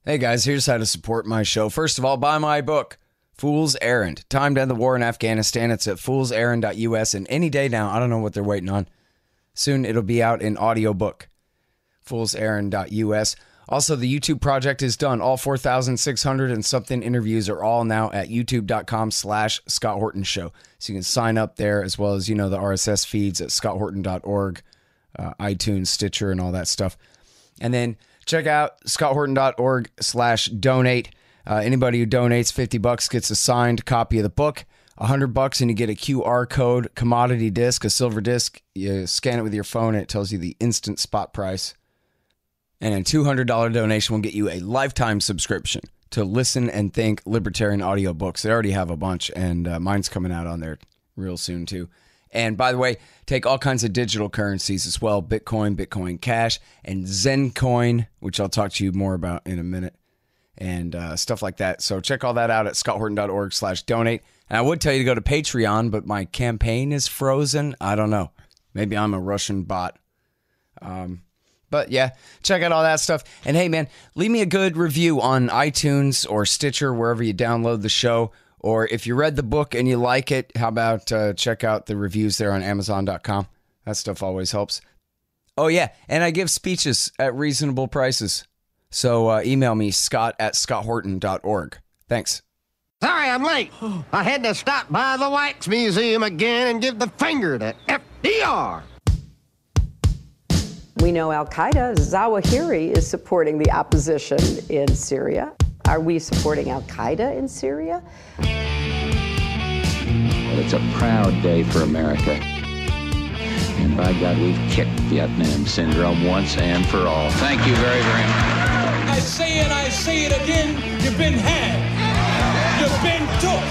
Hey guys, here's how to support my show. First of all, buy my book, Fool's Errand. Time to end the war in Afghanistan. It's at foolserrand.us, and any day now, I don't know what they're waiting on. Soon it'll be out in audiobook, foolserrand.us. Also, the YouTube project is done. All 4,600 and something interviews are all now at youtube.com/Scott Horton Show. So you can sign up there, as well as, the RSS feeds at scotthorton.org, iTunes, Stitcher, and all that stuff. And then check out scotthorton.org/donate. Anybody who donates $50 gets a signed copy of the book. $100 and you get a QR code, commodity disc, a silver disc. You scan it with your phone and it tells you the instant spot price. And a $200 donation will get you a lifetime subscription to Listen and Think Libertarian audiobooks. They already have a bunch, and mine's coming out on there real soon too. And by the way, take all kinds of digital currencies as well. Bitcoin, Bitcoin Cash, and Zencoin, which I'll talk to you more about in a minute, and stuff like that. So check all that out at scotthorton.org/donate. And I would tell you to go to Patreon, but my campaign is frozen. I don't know. Maybe I'm a Russian bot. But yeah, check out all that stuff. And hey, man, leave me a good review on iTunes or Stitcher, wherever you download the show. Or if you read the book and you like it, how about check out the reviews there on Amazon.com. That stuff always helps. Oh, yeah, and I give speeches at reasonable prices. So email me, scott@scotthorton.org. Thanks. Sorry I'm late. I had to stop by the Wax Museum again and give the finger to FDR. We know Al-Qaeda, Zawahiri, is supporting the opposition in Syria. Are we supporting Al-Qaeda in Syria? Well, it's a proud day for America. And by God, we've kicked Vietnam syndrome once and for all. Thank you very, very much. I say it again, you've been had. You've been took.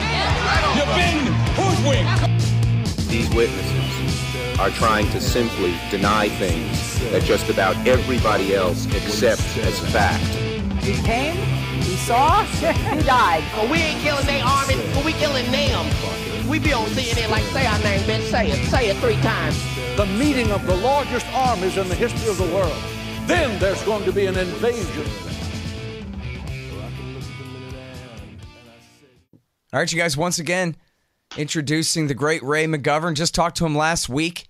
You've been hoodwinked. These witnesses are trying to simply deny things that just about everybody else accepts as fact. He came, he saw, he died. Well, we ain't killing their army, but we killing them. We be on CNN like, say our name, bitch, say it 3 times. The meeting of the largest armies in the history of the world. Then there's going to be an invasion. All right, you guys, once again, introducing the great Ray McGovern. Just talked to him last week.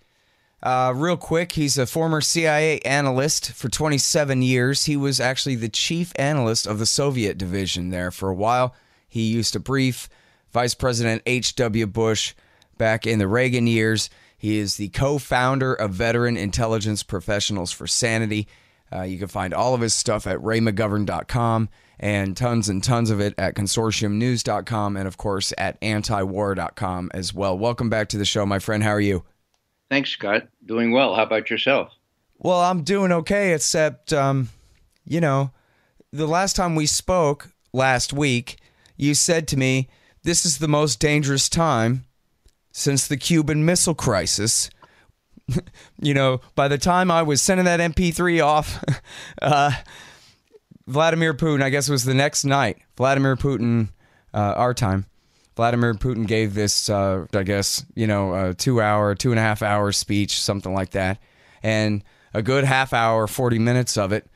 Real quick, he's a former CIA analyst for 27 years. He was actually the chief analyst of the Soviet division there for a while. He used to brief Vice President H.W. Bush back in the Reagan years. He is the co-founder of Veteran Intelligence Professionals for Sanity. You can find all of his stuff at raymcgovern.com and tons of it at consortiumnews.com and, of course, at antiwar.com as well. Welcome back to the show, my friend. How are you? Thanks, Scott. Doing well. How about yourself? Well, I'm doing okay, except, the last time we spoke last week, you said to me, this is the most dangerous time since the Cuban Missile Crisis. By the time I was sending that MP3 off, Vladimir Putin, I guess it was the next night, Vladimir Putin, our time, Vladimir Putin gave this, a 2.5 hour speech, something like that. And a good half hour, 40 minutes of it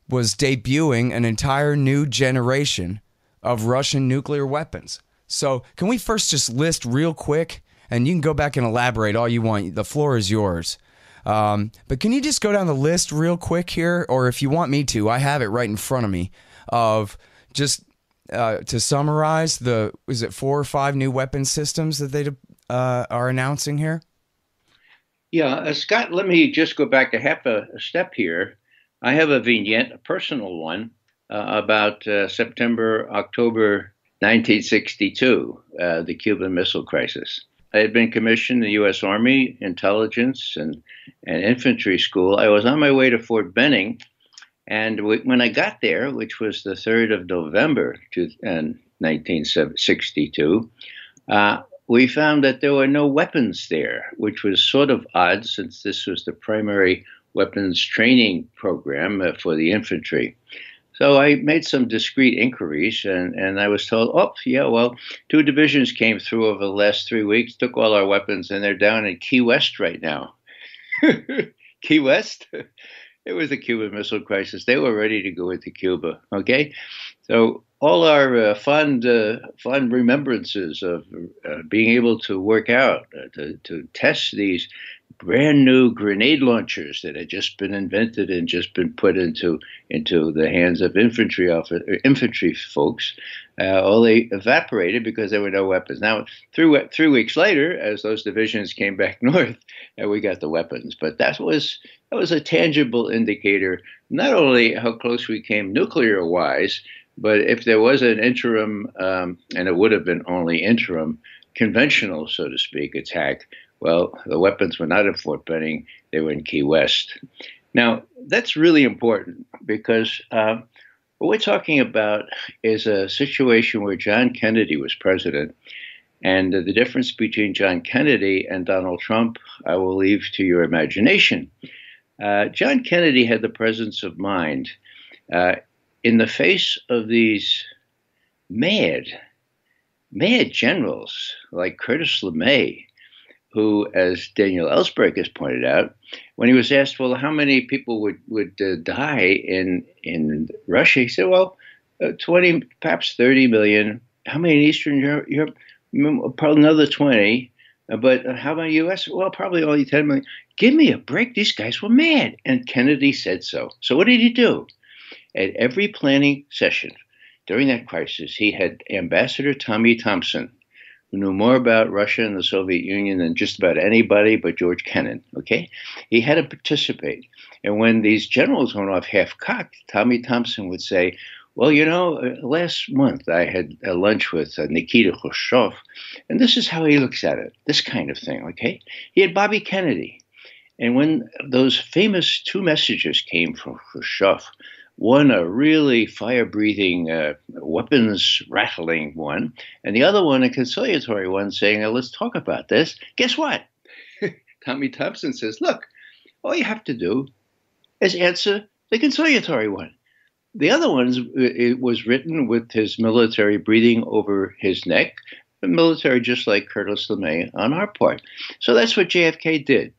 was debuting an entire new generation of Russian nuclear weapons. So can we first just list real quick, and you can go back and elaborate all you want. The floor is yours. But can you just go down the list real quick here? Or if you want me to, I have it right in front of me of just to summarize is it 4 or 5 new weapon systems that they are announcing here? Yeah, Scott, let me just go back a half a step here. I have a vignette, a personal one, about October 1962, the Cuban Missile Crisis. I had been commissioned in the U.S. Army Intelligence and Infantry School. I was on my way to Fort Benning, and when I got there, which was the 3rd of November 1962, we found that there were no weapons there, which was sort of odd since this was the primary weapons training program for the infantry. So I made some discreet inquiries, and I was told, 2 divisions came through over the last 3 weeks, took all our weapons, and they're down in Key West right now. Key West? It was the Cuban Missile Crisis. They were ready to go into Cuba. Okay, so all our fond remembrances of being able to work out to test these brand new grenade launchers that had just been invented and just been put into the hands of infantry folks. All they evaporated because there were no weapons. Now, 3 weeks later, as those divisions came back north, we got the weapons. But that was a tangible indicator, not only how close we came nuclear-wise, but if there was an interim, and it would have been only interim, conventional, so to speak, attack, well, the weapons were not in Fort Benning, they were in Key West. Now, that's really important because what we're talking about is a situation where John Kennedy was president, and the difference between John Kennedy and Donald Trump, I will leave to your imagination. John Kennedy had the presence of mind in the face of these mad generals like Curtis LeMay, who, as Daniel Ellsberg has pointed out, when he was asked, well, how many people would die in Russia, he said, well, 20, perhaps 30 million. How many in Eastern Europe? Probably another 20. But how about U.S.? Well, probably only 10 million. Give me a break. These guys were mad. And Kennedy said so. So what did he do? At every planning session during that crisis, he had Ambassador Tommy Thompson, who knew more about Russia and the Soviet Union than just about anybody but George Kennan, okay? He had to participate. And when these generals went off half-cocked, Tommy Thompson would say, well, you know, last month I had a lunch with Nikita Khrushchev, and this is how he looks at it, this kind of thing, okay? He had Bobby Kennedy. And when those famous two messages came from Khrushchev, one a really fire-breathing, weapons-rattling one, and the other one a conciliatory one saying, let's talk about this. Guess what? Tommy Thompson says, look, all you have to do is answer the conciliatory one. The other one it was written with his military breathing over his neck, the military just like Curtis LeMay on our part. So that's what JFK did,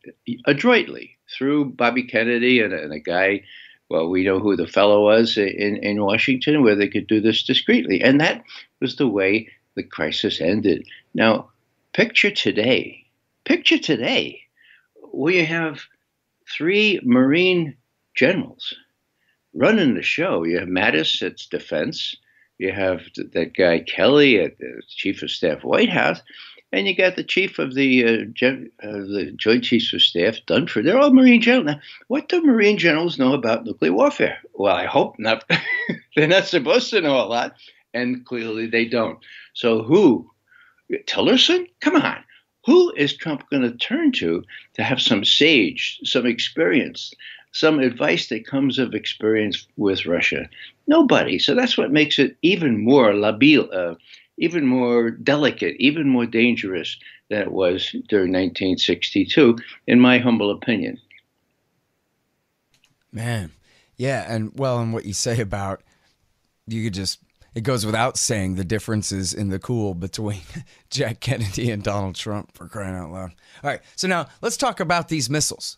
adroitly, through Bobby Kennedy and a guy. Well, we know who the fellow was in Washington, where they could do this discreetly. And that was the way the crisis ended. Now, picture today, where you have three Marine generals running the show. You have Mattis at defense. You have that guy Kelly at the Chief of Staff White House. And you got the chief of the Joint Chiefs of Staff, Dunford. They're all Marine generals. Now, what do Marine generals know about nuclear warfare? Well, I hope not. They're not supposed to know a lot, and clearly they don't. So who? Tillerson? Come on. Who is Trump going to turn to have some sage, some experience, some advice that comes of experience with Russia? Nobody. So that's what makes it even more labile, even more delicate, even more dangerous than it was during 1962, in my humble opinion. Man, yeah, and what you say about, it goes without saying the differences in the cool between Jack Kennedy and Donald Trump, for crying out loud. All right, so now let's talk about these missiles.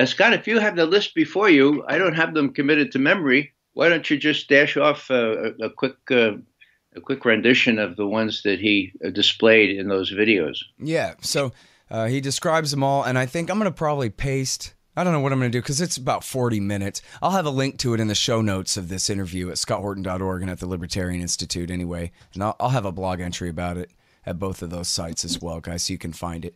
Scott, if you have the list before you, I don't have them committed to memory. Why don't you just dash off a quick rendition of the ones that he displayed in those videos? Yeah, so he describes them all, and I think I'm going to probably paste, I don't know what I'm going to do, because it's about 40 minutes. I'll have a link to it in the show notes of this interview at scotthorton.org and at the Libertarian Institute anyway, and I'll have a blog entry about it at both of those sites as well, guys, so you can find it.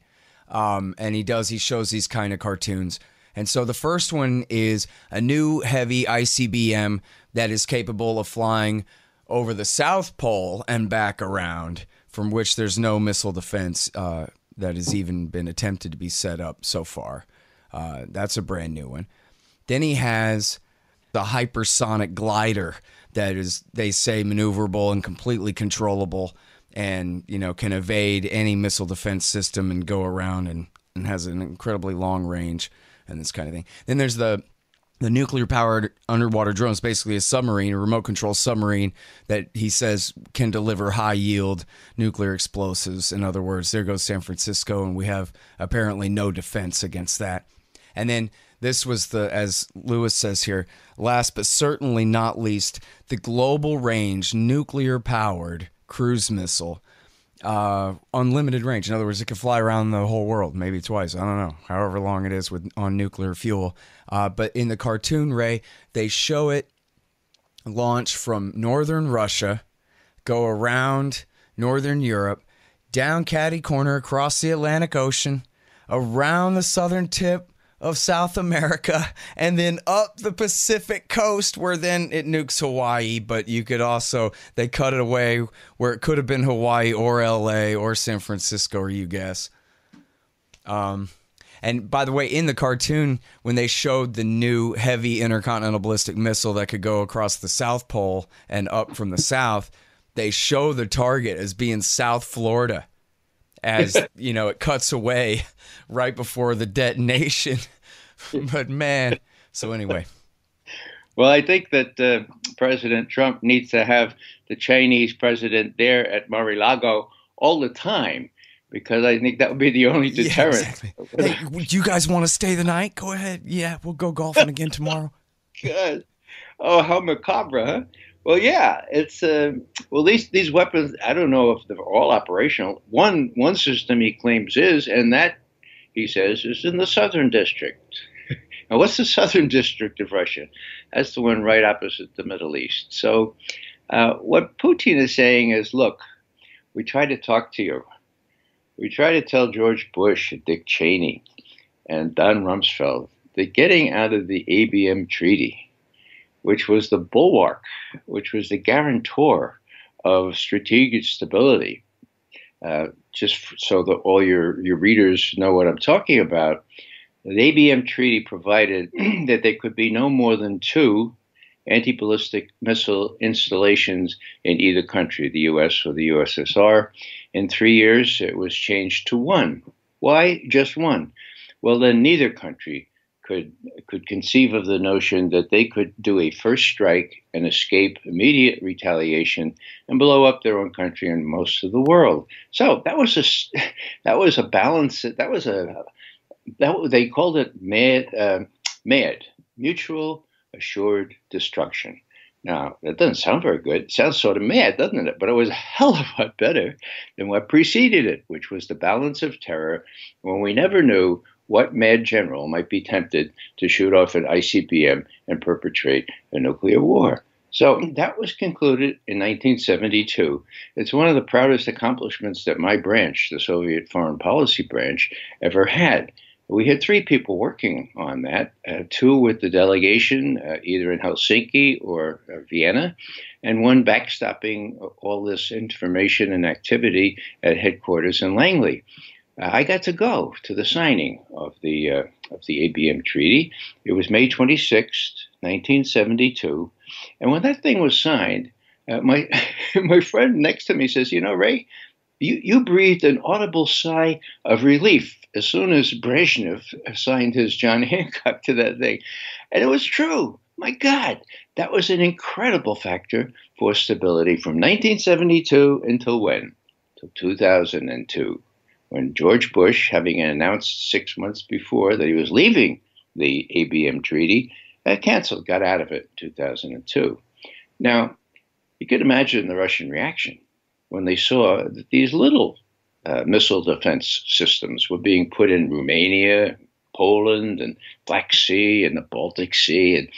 And he shows these kind of cartoons. And so the first one is a new heavy ICBM that is capable of flying over the South Pole and back around, from which there's no missile defense that has even been attempted to be set up so far. That's a brand new one. Then he has the hypersonic glider that is, they say, maneuverable and completely controllable, and can evade any missile defense system and go around and has an incredibly long range and this kind of thing. Then there's the nuclear-powered underwater drone. Is basically a submarine, a remote-control submarine that he says can deliver high-yield nuclear explosives. In other words, there goes San Francisco, and we have apparently no defense against that. And then This was the, as Lewis says here, last but certainly not least, the global range nuclear-powered cruise missile. Unlimited range. In other words, it could fly around the whole world, maybe twice. I don't know, however long it is on nuclear fuel. But in the cartoon, Ray, they show it launch from northern Russia, go around northern Europe, down catty corner across the Atlantic Ocean, around the southern tip of South America, and then up the Pacific coast, where then it nukes Hawaii. But you could also, they cut it away where it could have been Hawaii or LA or San Francisco, or you guess. And by the way, in the cartoon, when they showed the new heavy intercontinental ballistic missile that could go across the South Pole and up from the south, they show the target as being South Florida, as you know, it cuts away right before the detonation. But man, so anyway. Well, I think that President Trump needs to have the Chinese president there at Mar-a-Lago all the time, because I think that would be the only deterrent. Yeah, exactly. Hey, you guys want to stay the night? Go ahead. Yeah, we'll go golfing again tomorrow. Good. Oh, how macabre, huh? Well, yeah, it's well, these weapons, I don't know if they're all operational. One system he claims is, and that, he says, is in the southern district. Now, what's the southern district of Russia? That's the one right opposite the Middle East. So what Putin is saying is, look, we tried to talk to you. We tried to tell George Bush and Dick Cheney and Don Rumsfeld that getting out of the ABM treaty, which was the bulwark, which was the guarantor of strategic stability, just so that all your readers know what I'm talking about, the ABM treaty provided that there could be no more than 2 anti-ballistic missile installations in either country, the U.S. or the USSR. In 3 years, it was changed to 1. Why just 1? Well, then neither country could conceive of the notion that they could do a first strike and escape immediate retaliation and blow up their own country and most of the world. So that was a balance. They called it MAD, mutual assured destruction. Now, that doesn't sound very good. It sounds sort of mad, doesn't it? But it was a hell of a lot better than what preceded it, which was the balance of terror, when we never knew what mad general might be tempted to shoot off an ICBM and perpetrate a nuclear war. So that was concluded in 1972. It's one of the proudest accomplishments that my branch, the Soviet Foreign Policy Branch, ever had. We had 3 people working on that, 2 with the delegation, either in Helsinki or Vienna, and 1 backstopping all this information and activity at headquarters in Langley. I got to go to the signing of the ABM treaty. It was May 26th, 1972. And when that thing was signed, my friend next to me says, you know, Ray, you breathed an audible sigh of relief as soon as Brezhnev signed his John Hancock to that thing. And it was true. My God, that was an incredible factor for stability from 1972 until when? Till 2002, when George Bush, having announced 6 months before that he was leaving the ABM treaty, canceled, got out of it in 2002. Now, you could imagine the Russian reaction when they saw that these little missile defense systems were being put in Romania, Poland, and Black Sea, and the Baltic Sea.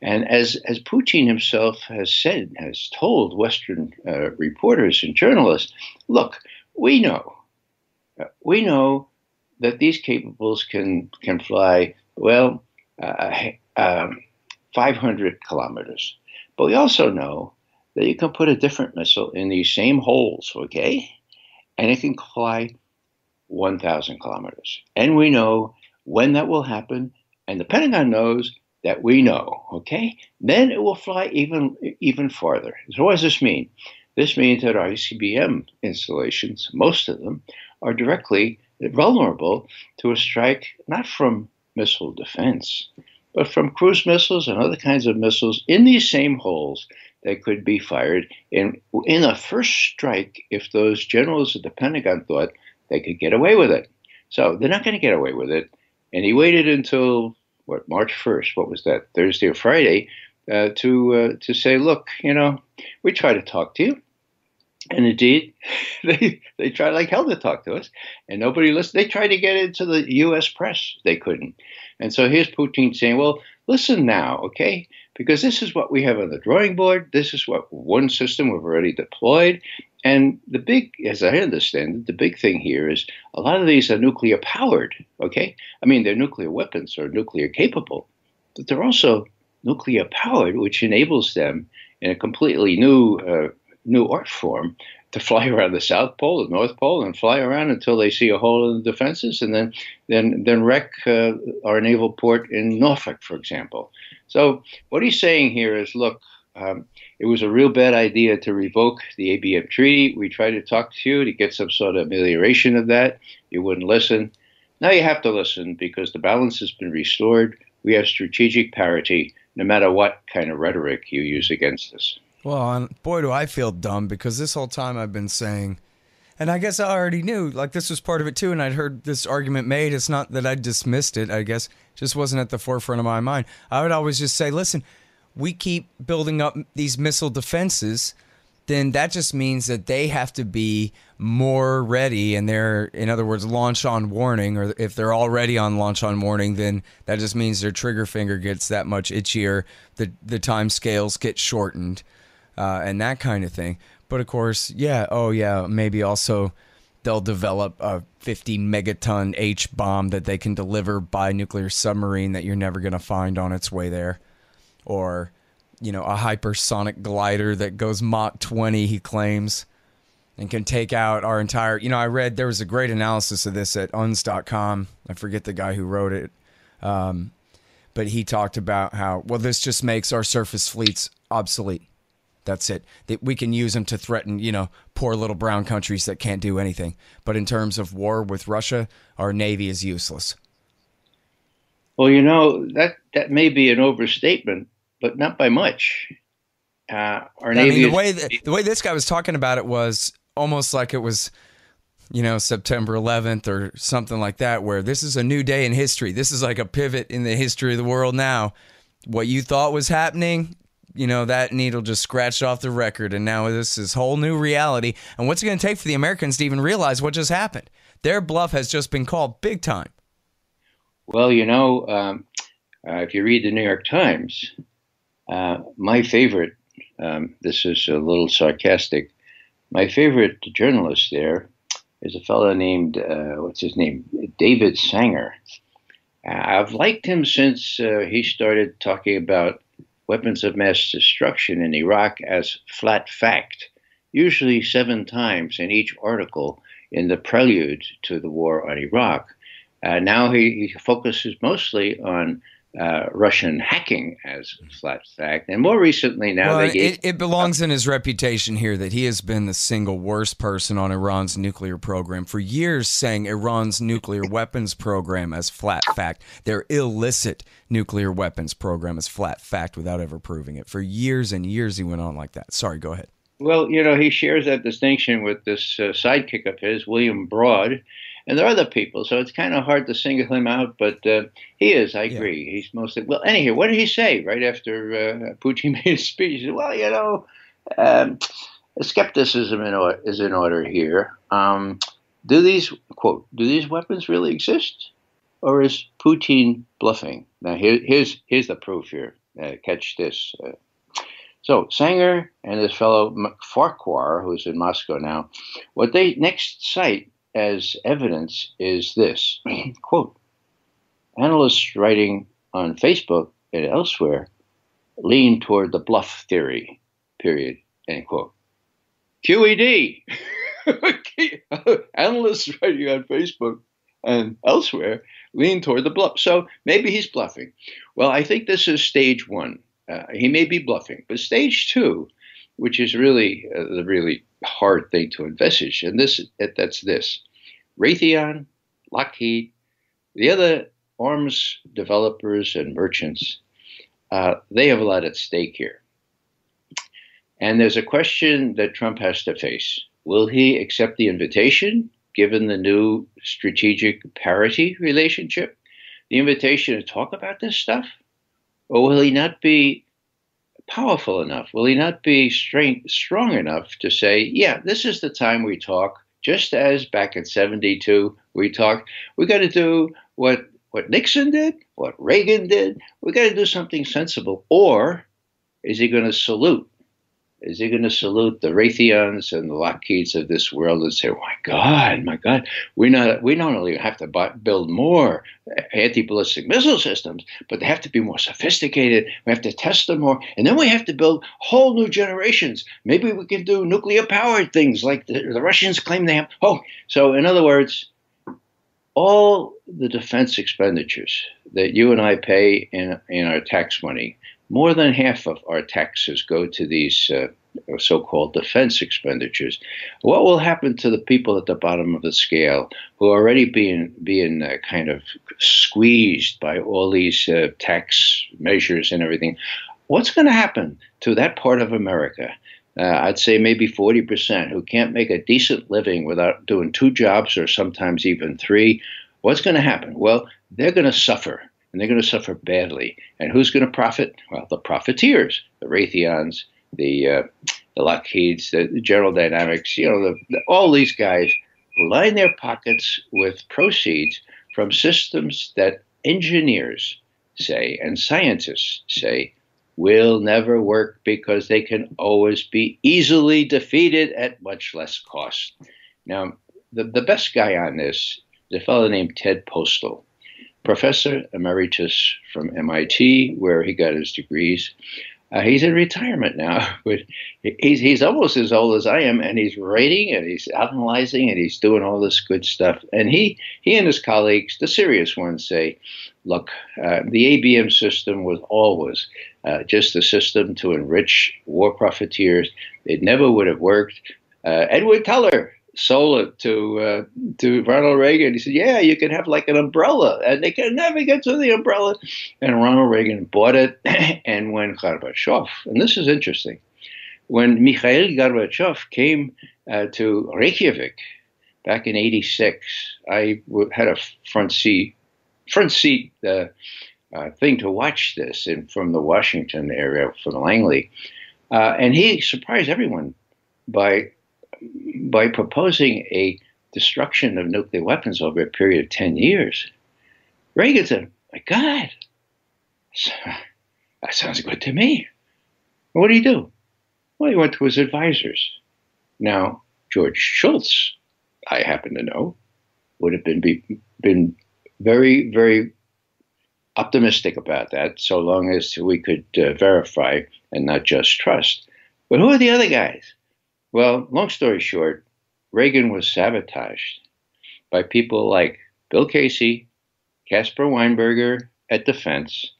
And as Putin himself has told Western reporters and journalists, look, we know that these capables can fly, 500 kilometers. But we also know that you can put a different missile in these same holes, okay? And it can fly 1,000 kilometers. And we know when that will happen, and the Pentagon knows that we know, okay? Then it will fly even farther. So what does this mean? This means that our ICBM installations, most of them, are directly vulnerable to a strike not from missile defense, but from cruise missiles and other kinds of missiles in these same holes that could be fired in a first strike if those generals at the Pentagon thought they could get away with it. So they're not going to get away with it. And he waited until March 1st, what was that, Thursday or Friday, to say, look, we try to talk to you. And indeed, they tried like hell to talk to us, and nobody listened. They tried to get into the U.S. press. They couldn't. And so here's Putin saying, well, listen now, okay? Because this is what we have on the drawing board. This is what one system we've already deployed. And the big, as I understand it, the big thing here is a lot of these are nuclear powered, okay? I mean, they're nuclear weapons or nuclear capable, but they're also nuclear powered, which enables them in a completely new art form to fly around the South Pole, the North Pole, and fly around until they see a hole in the defenses, and then wreck our naval port in Norfolk, for example. So what he's saying here is, look, it was a real bad idea to revoke the ABM treaty. We tried to talk to you to get some sort of amelioration of that. You wouldn't listen. Now you have to listen because the balance has been restored. We have strategic parity, no matter what kind of rhetoric you use against us. Well, and boy, do I feel dumb, because this whole time I've been saying, and I guess I already knew, like, this was part of it too, and I'd heard this argument made. It's not that I dismissed it, I guess. It just wasn't at the forefront of my mind. I would always just say, listen, we keep building up these missile defenses, then that just means that they have to be more ready, and they're, in other words, launch on warning, or if they're already on launch on warning, then that just means their trigger finger gets that much itchier, the time scales get shortened. And that kind of thing. But of course, maybe also they'll develop a 50 megaton H bomb that they can deliver by nuclear submarine that you're never going to find on its way there. Or, a hypersonic glider that goes Mach 20, he claims, and can take out our entire, I read there was a great analysis of this at uns.com. I forget the guy who wrote it. But he talked about how, well, this just makes our surface fleets obsolete. That's it. That we can use them to threaten, poor little brown countries that can't do anything. But in terms of war with Russia, our Navy is useless. Well, that may be an overstatement, but not by much. Our Navy. The way this guy was talking about it was almost like it was, September 11th or something like that, where this is a new day in history. This is like a pivot in the history of the world now. What you thought was happening, that needle just scratched off the record, and now this is whole new reality. And what's it going to take for the Americans to even realize what just happened? Their bluff has just been called big time. Well, if you read the New York Times, my favorite, this is a little sarcastic, my favorite journalist there is a fellow named, David Sanger. I've liked him since he started talking about weapons of mass destruction in Iraq as flat fact, usually 7 times in each article in the prelude to the war on Iraq. Now he focuses mostly on Russian hacking as flat fact, and more recently now it belongs in his reputation here that he has been the single worst person on Iran's nuclear program for years, saying Iran's nuclear weapons program as flat fact, their illicit nuclear weapons program as flat fact, without ever proving it. For years and years he went on like that. Sorry, go ahead. Well, he shares that distinction with this sidekick of his, William Broad. And there are other people, so it's kind of hard to single him out, but he is, I agree. Yeah. He's mostly, well, anyhow, what did he say right after Putin made his speech? He said, well, skepticism is in order here. Do these weapons really exist? Or is Putin bluffing? Now, here's the proof here. Catch this. So Sanger and his fellow Farquhar, who's in Moscow now, what they next cite as evidence is this, quote, analysts writing on Facebook and elsewhere lean toward the bluff theory, period, end quote. QED. Analysts writing on Facebook and elsewhere lean toward the bluff. So maybe he's bluffing. Well, I think this is stage 1. He may be bluffing, but stage 2, which is really the really hard thing to envisage, and that's this. Raytheon, Lockheed, the other arms developers and merchants, they have a lot at stake here. And there's a question that Trump has to face. Will he accept the invitation, given the new strategic parity relationship, the invitation to talk about this stuff? Or will he not be powerful enough? Will he not be strong enough to say, yeah, this is the time we talk, just as back in 72 we talked, we got to do what Nixon did, what Reagan did, we got to do something sensible? Or is he going to salute? Is he going to salute the Raytheons and the Lockheeds of this world and say, my God, we not only have to build more anti-ballistic missile systems, but they have to be more sophisticated. We have to test them more. And then we have to build whole new generations. Maybe we can do nuclear-powered things like the Russians claim they have. Oh, so in other words, all the defense expenditures that you and I pay in our tax money, more than half of our taxes go to these so-called defense expenditures. What will happen to the people at the bottom of the scale who are already being kind of squeezed by all these tax measures and everything? What's going to happen to that part of America? I'd say maybe 40% who can't make a decent living without doing 2 jobs or sometimes even 3. What's going to happen? Well, they're going to suffer. And they're going to suffer badly. And who's going to profit? Well, the profiteers, the Raytheons, the Lockheeds, the General Dynamics, all these guys line their pockets with proceeds from systems that engineers say and scientists say will never work because they can always be easily defeated at much less cost. Now, the best guy on this is a fellow named Ted Postal, professor emeritus from MIT, where he got his degrees. He's in retirement now, but he's almost as old as I am, and he's writing and he's analyzing and he's doing all this good stuff. And he and his colleagues, the serious ones, say, look, the ABM system was always just a system to enrich war profiteers. It never would have worked. Edward Teller sold it to Ronald Reagan. He said, yeah, you can have like an umbrella, and they can never get to the umbrella. And Ronald Reagan bought it. And when Gorbachev, and this is interesting, when Mikhail Gorbachev came to Reykjavik back in '86, I had a front seat thing to watch this from the Washington area, from Langley. And he surprised everyone by proposing a destruction of nuclear weapons over a period of 10 years. Reagan said, my God, that sounds good to me. What did he do? Well, he went to his advisors. Now, George Shultz, I happen to know, would have been very, very optimistic about that, so long as we could verify and not just trust. But who are the other guys? Well, long story short, Reagan was sabotaged by people like Bill Casey, Caspar Weinberger at Defense,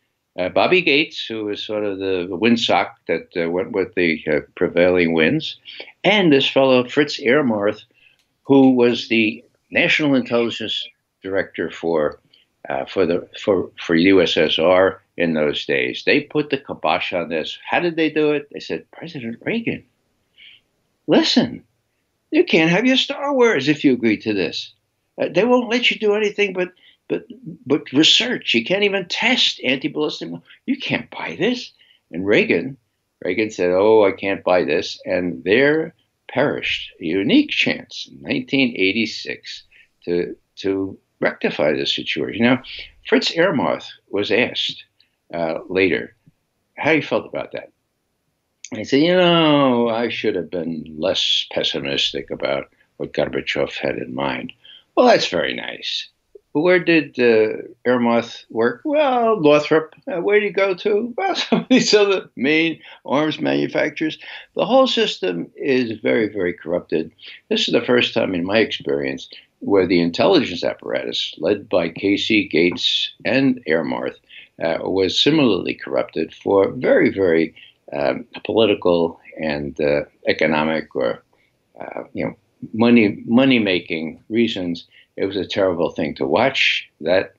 Bobby Gates, who was sort of the windsock that went with the prevailing winds, and this fellow Fritz Ermarth, who was the National Intelligence Director for USSR in those days. They put the kibosh on this. How did they do it? They said, President Reagan, listen, you can't have your Star Wars if you agree to this. They won't let you do anything but research. You can't even test anti-ballistic. You can't buy this. And Reagan said, oh, I can't buy this. And there perished a unique chance in 1986 to rectify this situation. Now, Fritz Ermarth was asked later how he felt about that. I said, I should have been less pessimistic about what Gorbachev had in mind. Well, that's very nice. But where did Ermarth work? Well, Northrop. Where did he go to? Well, some of these other main arms manufacturers. The whole system is very, very corrupted. This is the first time in my experience where the intelligence apparatus, led by Casey, Gates, and Ermarth, was similarly corrupted for very, very political and economic or money-making reasons. It was a terrible thing to watch. That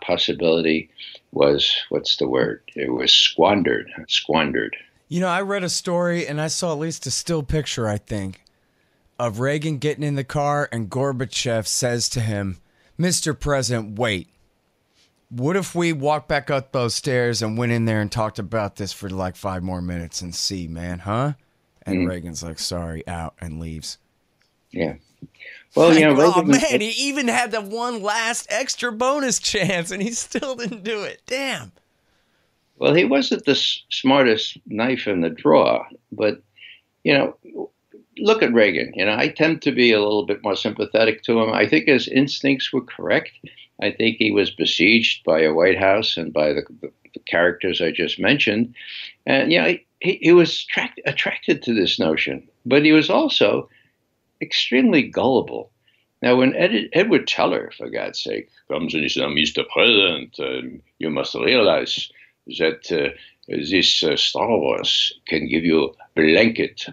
possibility was, what's the word? It was squandered. I read a story and I saw at least a still picture, I think, of Reagan getting in the car and Gorbachev says to him, Mr. President, wait. What if we walked back up those stairs and went in there and talked about this for like 5 more minutes and see, man, huh? And Reagan's like, sorry, out, and leaves. Yeah. Well, like, you know, oh, Reagan, man, he even had the one last extra bonus chance, and he still didn't do it. Damn. well, he wasn't the smartest knife in the drawer, but, you know, look at Reagan. You know, I tend to be a little bit more sympathetic to him. I think his instincts were correct. I think he was besieged by a White House and by the characters I just mentioned. And, you know, he was attracted to this notion, but he was also extremely gullible. Now, when Edward Teller, for God's sake, comes and he says, Mr. President, you must realize that this Star Wars can give you blanket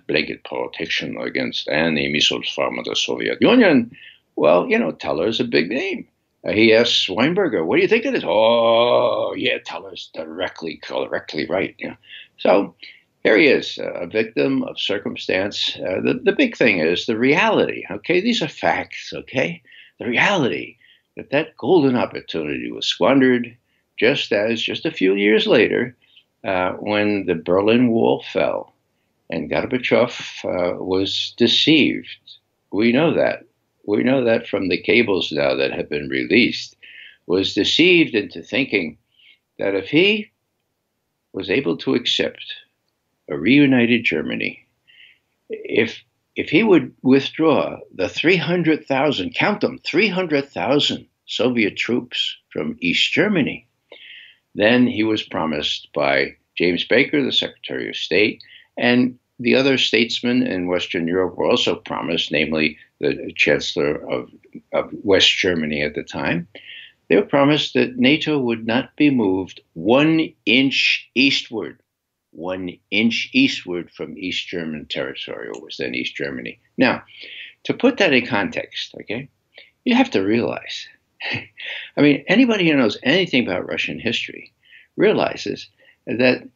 protection against any missiles from the Soviet Union. Well, you know, Teller is a big name. He asks Weinberger, what do you think of this? Oh, yeah, Teller's correctly right. Yeah. So here he is, a victim of circumstance. The big thing is the reality, okay? These are facts, okay? The reality that golden opportunity was squandered just a few years later, when the Berlin Wall fell and Gorbachev was deceived. We know that. We know that from the cables now that have been released, was deceived into thinking that if he was able to accept a reunited Germany, if he would withdraw the 300,000, count them, 300,000 Soviet troops from East Germany, then he was promised by James Baker, the Secretary of State, and the other statesmen in Western Europe were also promised, namely the Chancellor of West Germany at the time. They were promised that NATO would not be moved 1 inch eastward, 1 inch eastward from East German territory, or was then East Germany. Now, to put that in context, okay, you have to realize, I mean, anybody who knows anything about Russian history realizes that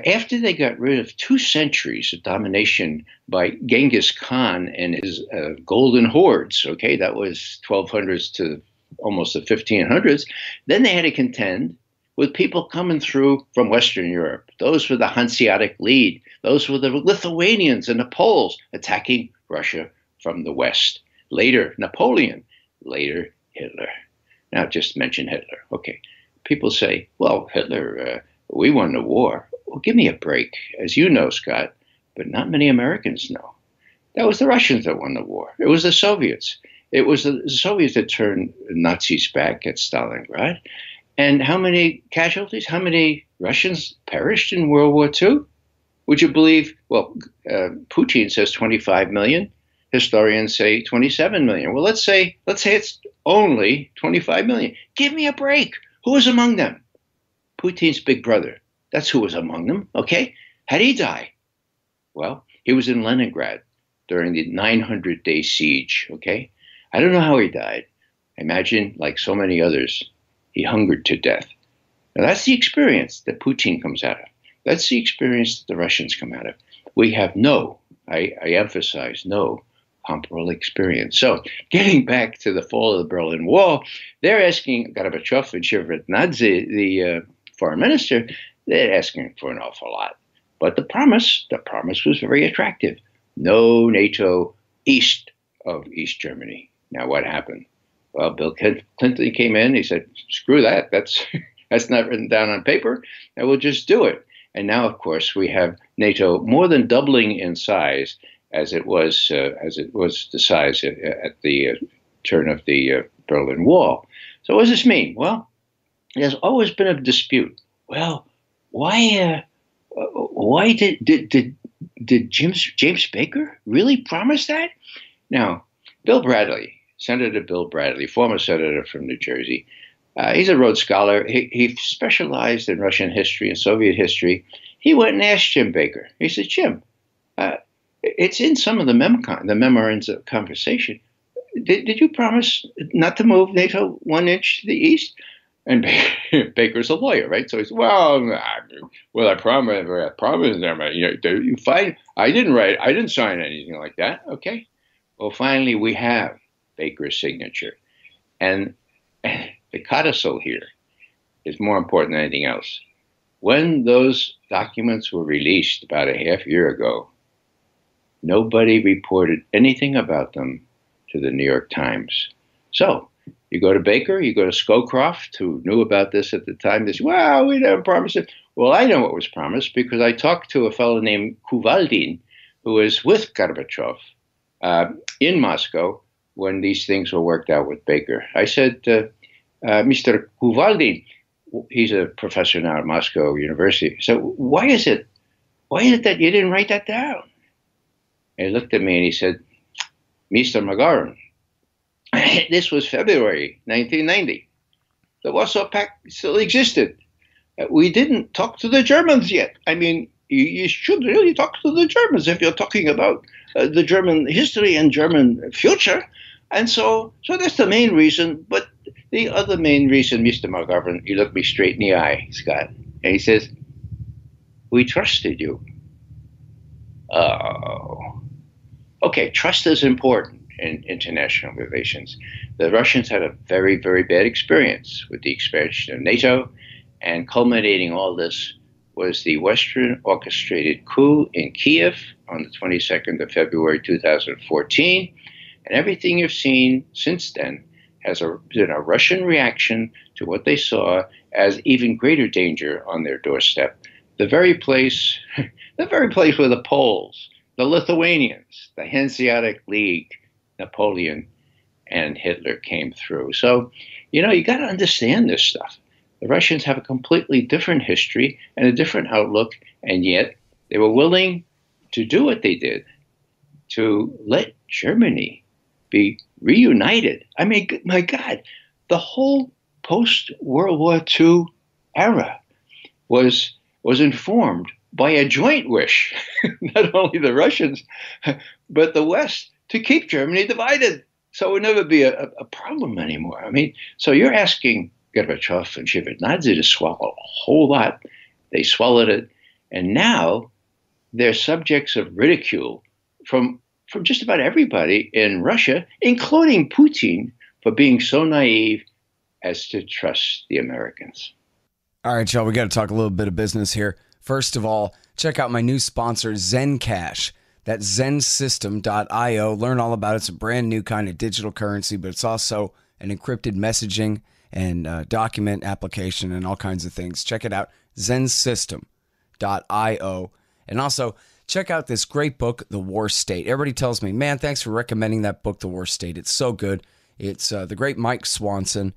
after they got rid of 2 centuries of domination by Genghis Khan and his golden hordes, okay, that was 1200s to almost the 1500s, then they had to contend with people coming through from Western Europe. Those were the Hanseatic League. Those were the Lithuanians and the Poles attacking Russia from the West. Later, Napoleon. Later, Hitler. Now, just mention Hitler. Okay. People say, well, Hitler, we won the war. Well, give me a break. As you know, Scott, but not many Americans know. That was the Russians that won the war. It was the Soviets. It was the Soviets that turned Nazis back at Stalingrad. And how many casualties? How many Russians perished in World War II? Would you believe? Well, Putin says 25 million. Historians say 27 million. Well, let's say it's only 25 million. Give me a break. Who was among them? Putin's big brother. That's who was among them. Okay. How'd he die? Well, he was in Leningrad during the 900-day siege. Okay. I don't know how he died. I imagine, like so many others, he hungered to death. Now, that's the experience that Putin comes out of. That's the experience that the Russians come out of. We have I emphasize, no comparable experience. So, getting back to the fall of the Berlin Wall, they're asking Gorbachev and Shevardnadze, the foreign minister, they're asking for an awful lot. But the promise was very attractive. No NATO east of East Germany. Now, what happened? Well, Bill Clinton came in. He said, screw that. That's not written down on paper. And we'll just do it. And now, of course, we have NATO more than doubling in size as it was the size at the turn of the Berlin Wall. So what does this mean? Well, there's always been a dispute. Well, why did James Baker really promise that? Now, Bill Bradley, Senator Bill Bradley, former senator from New Jersey, he's a Rhodes Scholar. He specialized in Russian history and Soviet history. He went and asked Jim Baker. He said, Jim, it's in some of the memorandums of conversation. Did you promise not to move NATO 1 inch to the east? And Baker's a lawyer, right? So he said, I promised them. You find I didn't sign anything like that. Okay. Well, finally, we have Baker's signature. And the codicil here is more important than anything else. When those documents were released about a half year ago, nobody reported anything about them to the New York Times. So you go to Baker, you go to Scowcroft, who knew about this at the time. They say, well, we never promised it. Well, I know what was promised because I talked to a fellow named Kuvaldin, who was with Gorbachev in Moscow when these things were worked out with Baker. I said, Mr. Kuvaldin, he's a professor now at Moscow University. So why is it that you didn't write that down? And he looked at me and he said, Mr. McGovern, this was February 1990. The Warsaw Pact still existed. We didn't talk to the Germans yet. I mean, you should really talk to the Germans if you're talking about the German history and German future. And so that's the main reason. But the other main reason, Mr. McGovern, he looked me straight in the eye, Scott, and he says, we trusted you. Oh. Okay, trust is important in international relations. The Russians had a very, very bad experience with the expansion of NATO, and culminating all this was the Western orchestrated coup in Kiev on the 22nd of February 2014. And everything you've seen since then has been a Russian reaction to what they saw as even greater danger on their doorstep. The very place where the Poles, the Lithuanians, the Hanseatic League, Napoleon, and Hitler came through. So, you got to understand this stuff. The Russians have a completely different history and a different outlook, and yet they were willing to do what they did to let Germany be reunited. I mean, my God, the whole post-World War II era was informed by a joint wish, not only the Russians, but the West, to keep Germany divided. So it would never be a problem anymore. I mean, so you're asking Gorbachev and Shevardnadze to swallow a whole lot. They swallowed it. And now they're subjects of ridicule from just about everybody in Russia, including Putin, for being so naive as to trust the Americans. All right, y'all, we got to talk a little bit of business here. First of all, check out my new sponsor, Zencash. That's zensystem.io. Learn all about it. It's a brand new kind of digital currency, but it's also an encrypted messaging and document application and all kinds of things. Check it out, zensystem.io. And also, check out this great book, The War State. Everybody tells me, man, thanks for recommending that book, The War State. It's so good. It's the great Mike Swanson,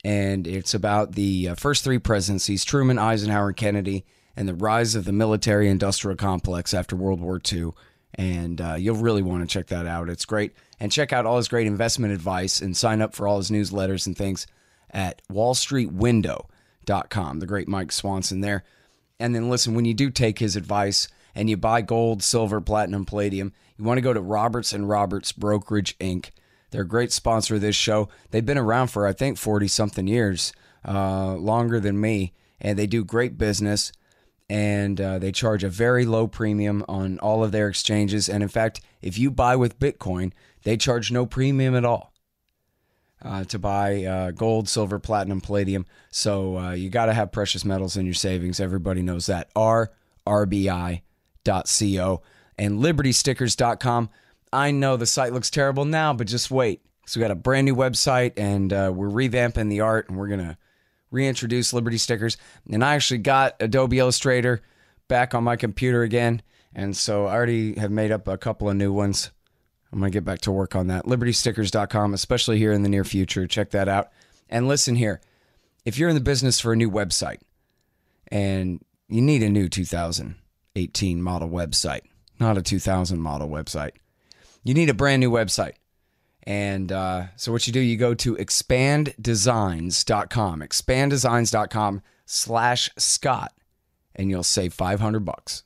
and it's about the first three presidencies, Truman, Eisenhower, and Kennedy, and the rise of the military-industrial complex after World War II. And you'll really want to check that out. It's great. And check out all his great investment advice and sign up for all his newsletters and things at wallstreetwindow.com. The great Mike Swanson there. And then listen, when you do take his advice and you buy gold, silver, platinum, palladium, you want to go to Roberts & Roberts Brokerage, Inc. They're a great sponsor of this show. They've been around for, I think, 40-something years, longer than me. And they do great business. And they charge a very low premium on all of their exchanges. And in fact, if you buy with Bitcoin, they charge no premium at all to buy gold, silver, platinum, palladium. So you got to have precious metals in your savings. Everybody knows that. RBI.co and libertystickers.com. I know the site looks terrible now, but just wait. So we got a brand new website, and we're revamping the art, and we're going to reintroduce Liberty Stickers. And I actually got Adobe Illustrator back on my computer again. And so I already have made up a couple of new ones. I'm going to get back to work on that. LibertyStickers.com, especially here in the near future. Check that out. And listen here, if you're in the business for a new website and you need a new 2018 model website, not a 2000 model website, you need a brand new website. And so what you do, you go to expanddesigns.com, expanddesigns.com/Scott, and you'll save $500.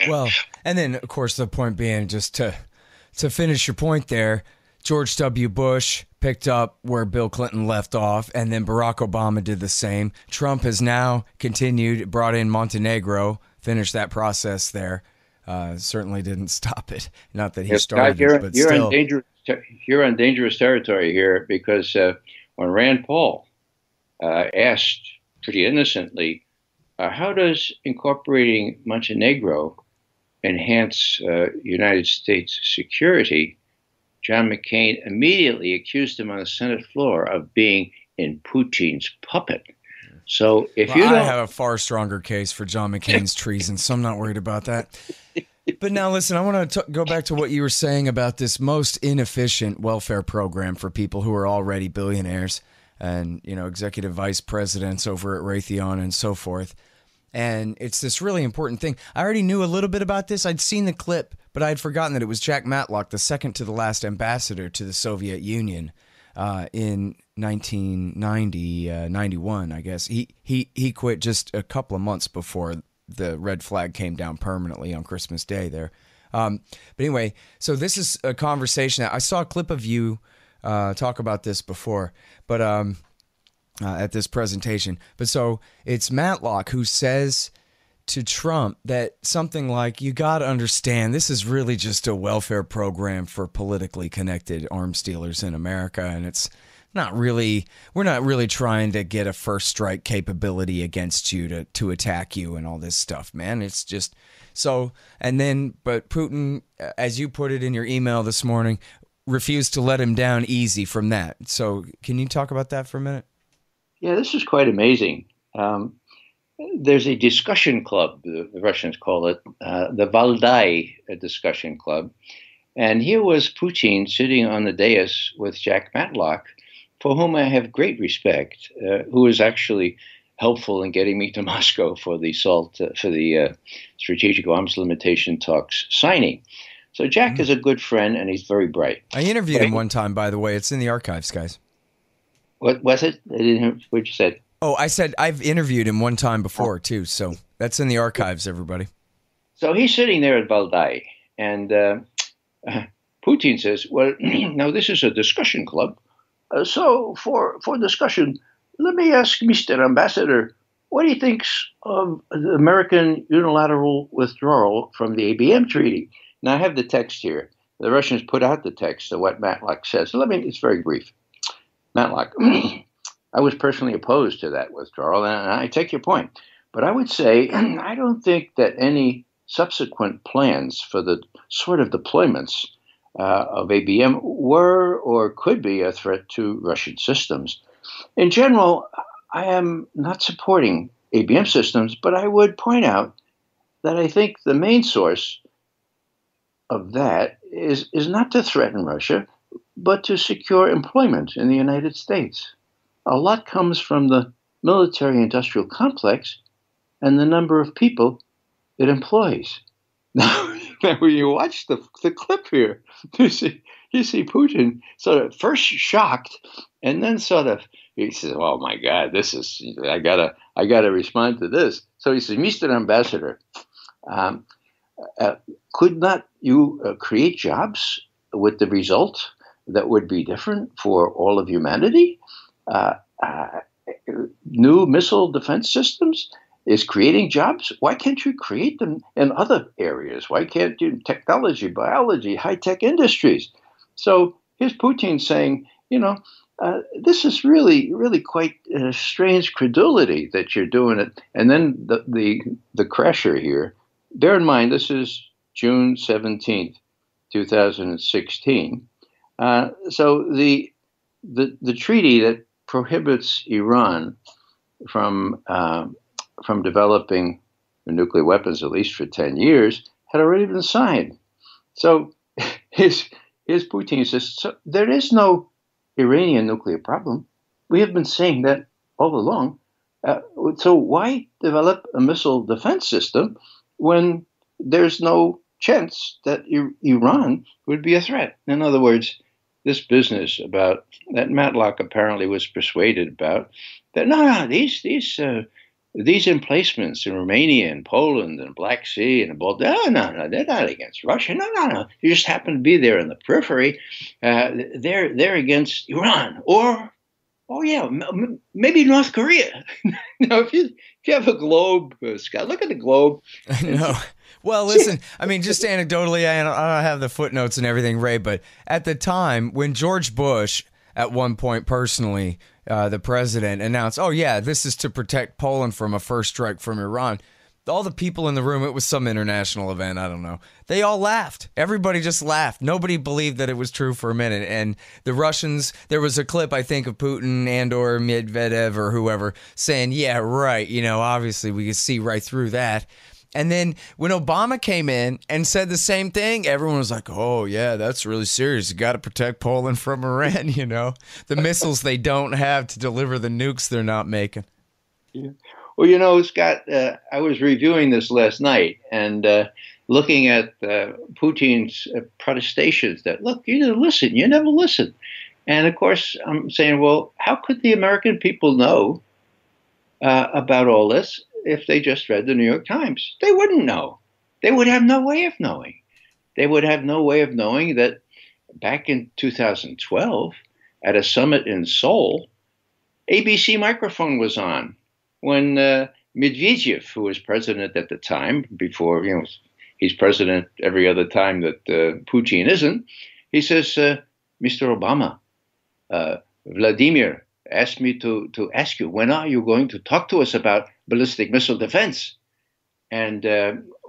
Well, and then, of course, the point being, just to finish your point there, George W. Bush picked up where Bill Clinton left off, and then Barack Obama did the same. Trump has now continued, brought in Montenegro, finished that process there. Certainly didn't stop it. Not that he started it, but still. You're on dangerous territory here, because when Rand Paul asked pretty innocently, how does incorporating Montenegro enhance United States security? John McCain immediately accused him on the Senate floor of being in Putin's puppet. So if you don't... I have a far stronger case for John McCain's treason, so I'm not worried about that. But now listen, I want to go back to what you were saying about this most inefficient welfare program for people who are already billionaires and, executive vice presidents over at Raytheon and so forth. And it's this really important thing. I already knew a little bit about this. I'd seen the clip, but I had forgotten that it was Jack Matlock, the second to the last ambassador to the Soviet Union in 1990, 91, I guess. He quit just a couple of months before the red flag came down permanently on Christmas Day there. But anyway, so this is a conversation. I saw a clip of you talk about this before, but at this presentation. But so it's Matlock who says to Trump that something like, you got to understand, this is really just a welfare program for politically connected arms dealers in America. And it's not really, we're not really trying to get a first strike capability against you to attack you and all this stuff, man. It's just so, and then, but Putin, as you put it in your email this morning, refused to let him down easy from that. So can you talk about that for a minute? Yeah, this is quite amazing. There's a discussion club, the Russians call it, the Valdai discussion club. And here was Putin sitting on the dais with Jack Matlock, for whom I have great respect, who was actually helpful in getting me to Moscow for the strategic arms limitation talks signing. So Jack is a good friend, and he's very bright. I interviewed him one time, by the way. It's in the archives, guys. What was it? I didn't hear what you said. Oh, I said I've interviewed him one time before, too. So that's in the archives, everybody. So he's sitting there at Valdai, and Putin says, well, now this is a discussion club. So for discussion, let me ask Mr. Ambassador, what he thinks of the American unilateral withdrawal from the ABM treaty. Now, I have the text here. The Russians put out the text of what Matlock says. So it's very brief. Matlock, I was personally opposed to that withdrawal, and I take your point. But I would say I don't think that any subsequent plans for the sort of deployments of ABM were or could be a threat to Russian systems. In general, I am not supporting ABM systems, but I would point out that I think the main source of that is not to threaten Russia, but to secure employment in the United States. A lot comes from the military-industrial complex and the number of people it employs. Now when you watch the clip here, you see Putin sort of first shocked, and then sort of he says, "Oh my God, this is I gotta respond to this." So he says, "Mr. Ambassador, could not you create jobs with the result that would be different for all of humanity? New missile defense systems is creating jobs. Why can't you create them in other areas? Why can't you technology, biology, high-tech industries?" So here's Putin saying, this is really, really quite strange credulity that you're doing it. And then the crasher here, bear in mind, this is June 17th, 2016. So the treaty that prohibits Iran from developing nuclear weapons, at least for 10 years, had already been signed. So here's Putin says, so there is no Iranian nuclear problem. We have been saying that all along. So why develop a missile defense system when there's no chance that Iran would be a threat? In other words, this business about that Matlock apparently was persuaded about that. No, these emplacements in Romania and Poland and Black Sea and Bulgaria, no, they're not against Russia. No. You just happen to be there in the periphery. They're against Iran or maybe North Korea. If you have a globe, Scott, look at the globe. I know. Well, listen, I mean, just anecdotally, I don't have the footnotes and everything, Ray, but at the time when George Bush, at one point personally, the president, announced, oh, yeah, this is to protect Poland from a first strike from Iran, all the people in the room, it was some international event, I don't know, they all laughed. Everybody just laughed. Nobody believed that it was true for a minute. And the Russians, there was a clip, I think, of Putin and or Medvedev or whoever saying, yeah, right, obviously we could see right through that. And then when Obama came in and said the same thing, everyone was like, oh, yeah, that's really serious. You got to protect Poland from Iran, the missiles they don't have to deliver the nukes they're not making. Yeah. Well, Scott, I was reviewing this last night and looking at Putin's protestations that, look, you never listen. And of course, I'm saying, well, how could the American people know about all this if they just read the New York Times? They wouldn't know. They would have no way of knowing. They would have no way of knowing that back in 2012 at a summit in Seoul, ABC microphone was on. When Medvedev, who was president at the time, before, he's president every other time that Putin isn't, he says, Mr. Obama, Vladimir asked me to ask you, when are you going to talk to us about ballistic missile defense? And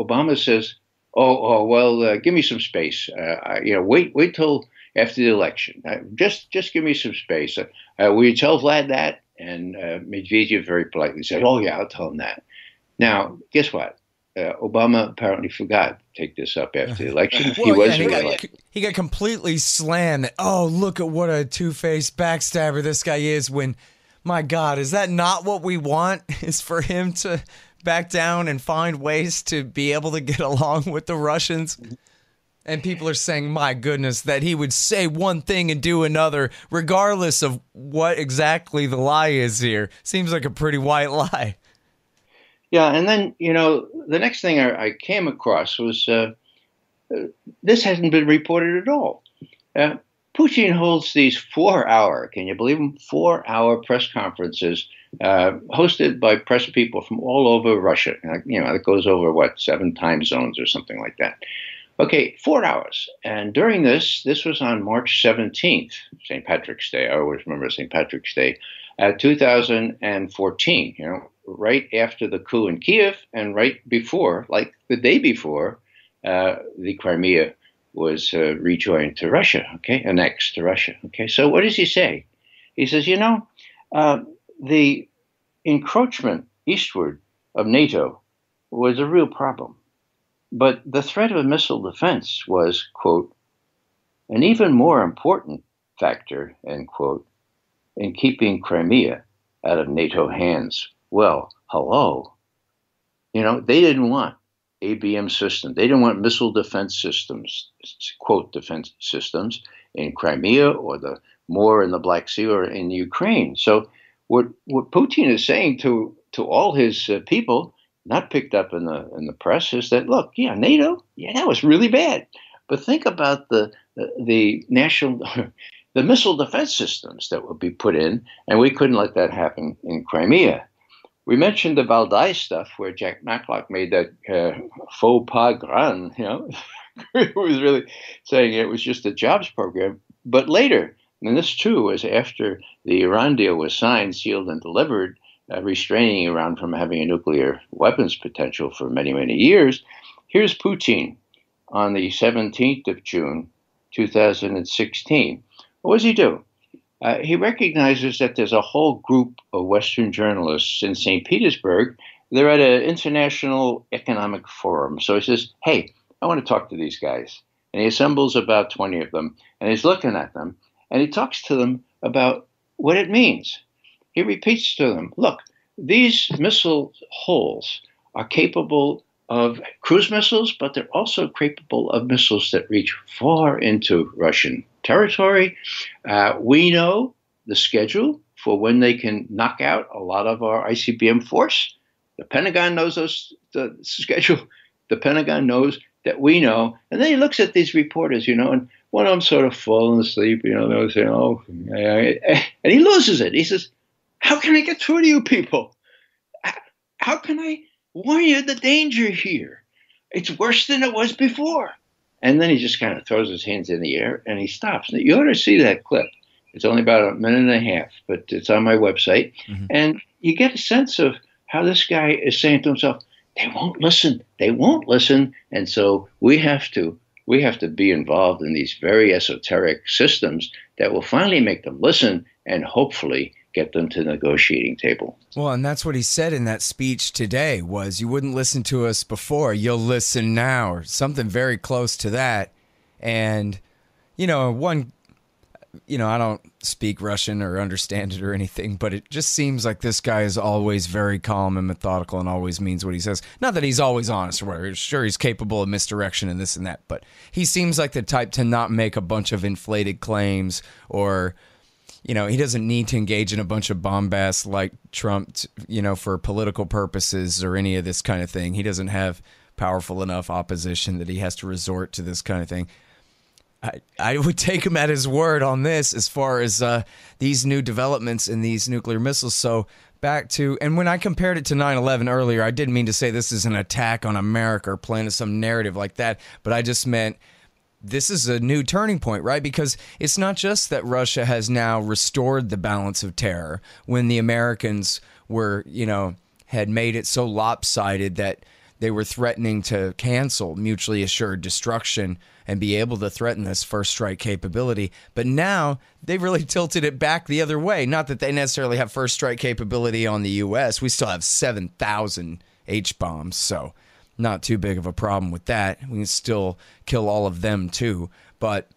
Obama says, well, give me some space. Wait till after the election. Just give me some space. Will you tell Vlad that? And Medvedev very politely said, oh, yeah, I'll tell him that. Now, guess what? Obama apparently forgot to take this up after the election. He got completely slammed. Oh, look at what a two-faced backstabber this guy is when, my God, is that not what we want? Is for him to back down and find ways to be able to get along with the Russians? And people are saying, my goodness, that he would say one thing and do another, regardless of what exactly the lie is here. Seems like a pretty white lie. Yeah, and then, the next thing I came across was this hasn't been reported at all. Putin holds these 4-hour, can you believe them, 4-hour press conferences hosted by press people from all over Russia. It goes over, 7 time zones or something like that. Okay, 4 hours. And during this was on March 17th, St. Patrick's Day. I always remember St. Patrick's Day, 2014, right after the coup in Kiev and right before, like the day before, the Crimea was rejoined to Russia, annexed to Russia. So what does he say? He says, the encroachment eastward of NATO was a real problem. But the threat of missile defense was, quote, an even more important factor, end quote, in keeping Crimea out of NATO hands. Well, hello. They didn't want ABM systems. They didn't want missile defense systems, quote, defense systems in Crimea or the more in the Black Sea or in Ukraine. So what Putin is saying to all his people, not picked up in the press, is that, look, NATO, that was really bad. But think about the national, the missile defense systems that would be put in, and we couldn't let that happen in Crimea. We mentioned the Valdai stuff where Jack Matlock made that faux pas grand, It was really saying it was just a jobs program. But later, and this too was after the Iran deal was signed, sealed, and delivered, restraining Iran from having a nuclear weapons potential for many, many years. Here's Putin on the 17th of June, 2016. What does he do? He recognizes that there's a whole group of Western journalists in St. Petersburg. They're at an international economic forum. So he says, hey, I want to talk to these guys. And he assembles about 20 of them, and he's looking at them, and he talks to them about what it means. He repeats to them, look, these missile holes are capable of cruise missiles, but they're also capable of missiles that reach far into Russian territory. We know the schedule for when they can knock out a lot of our ICBM force. The Pentagon knows the schedule. The Pentagon knows that we know. And then he looks at these reporters, and one of them sort of falling asleep, they were saying, oh, and he loses it. He says, how can I get through to you people? How can I warn you of the danger here? It's worse than it was before. And then he just kind of throws his hands in the air and he stops. You ought to see that clip. It's only about a minute and a half, but it's on my website. And you get a sense of how this guy is saying to himself, they won't listen. They won't listen. And so we have to be involved in these very esoteric systems that will finally make them listen and hopefully get them to the negotiating table. Well, and that's what he said in that speech today was, you wouldn't listen to us before, you'll listen now, or something very close to that. And, I don't speak Russian or understand it or anything, but it just seems like this guy is always very calm and methodical and always means what he says. Not that he's always honest or whatever. Sure, he's capable of misdirection and this and that, but he seems like the type to not make a bunch of inflated claims, or, he doesn't need to engage in a bunch of bombast like Trump, for political purposes or any of this kind of thing. He doesn't have powerful enough opposition that he has to resort to this kind of thing. I would take him at his word on this as far as these new developments in these nuclear missiles. So back to, and when I compared it to 9/11 earlier, I didn't mean to say this is an attack on America or playing some narrative like that, but I just meant this is a new turning point, right? Because it's not just that Russia has now restored the balance of terror when the Americans were, had made it so lopsided that they were threatening to cancel mutually assured destruction and be able to threaten this first strike capability. But now they've really tilted it back the other way. Not that they necessarily have first strike capability on the U.S. We still have 7,000 H-bombs, so not too big of a problem with that. We can still kill all of them too. But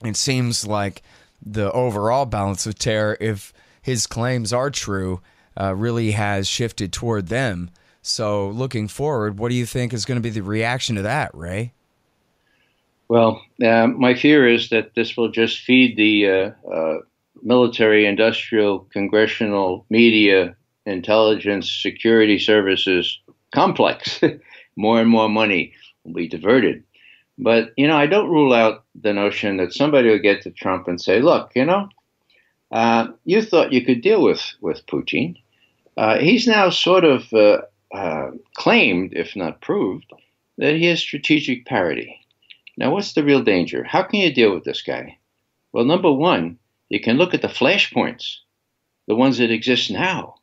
it seems like the overall balance of terror, if his claims are true, really has shifted toward them. So looking forward, what do you think is going to be the reaction to that, Ray? Well, my fear is that this will just feed the military, industrial, congressional, media, intelligence, security services complex. More and more money will be diverted. But, I don't rule out the notion that somebody will get to Trump and say, look, you thought you could deal with Putin. He's now sort of claimed, if not proved, that he has strategic parity. Now, what's the real danger? How can you deal with this guy? Well, number one, you can look at the flashpoints, the ones that exist now,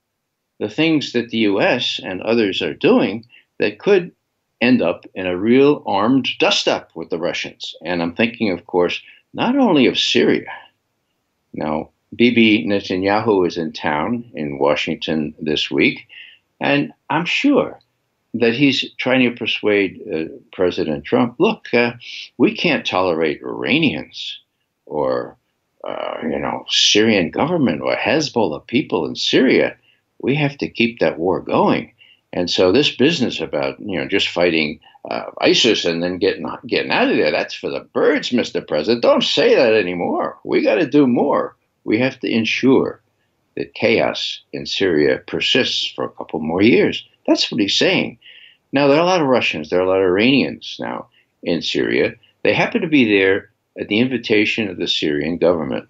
the things that the U.S. and others are doing that could end up in a real armed dust-up with the Russians. And I'm thinking, of course, not only of Syria. Now, Bibi Netanyahu is in town in Washington this week, and I'm sure that he's trying to persuade President Trump, look, we can't tolerate Iranians or, Syrian government or Hezbollah people in Syria. We have to keep that war going. And so this business about, just fighting ISIS and then getting out of there, that's for the birds, Mr. President. Don't say that anymore. We got to do more. We have to ensure that chaos in Syria persists for a couple more years. That's what he's saying. Now, there are a lot of Russians, there are a lot of Iranians now in Syria. They happen to be there at the invitation of the Syrian government.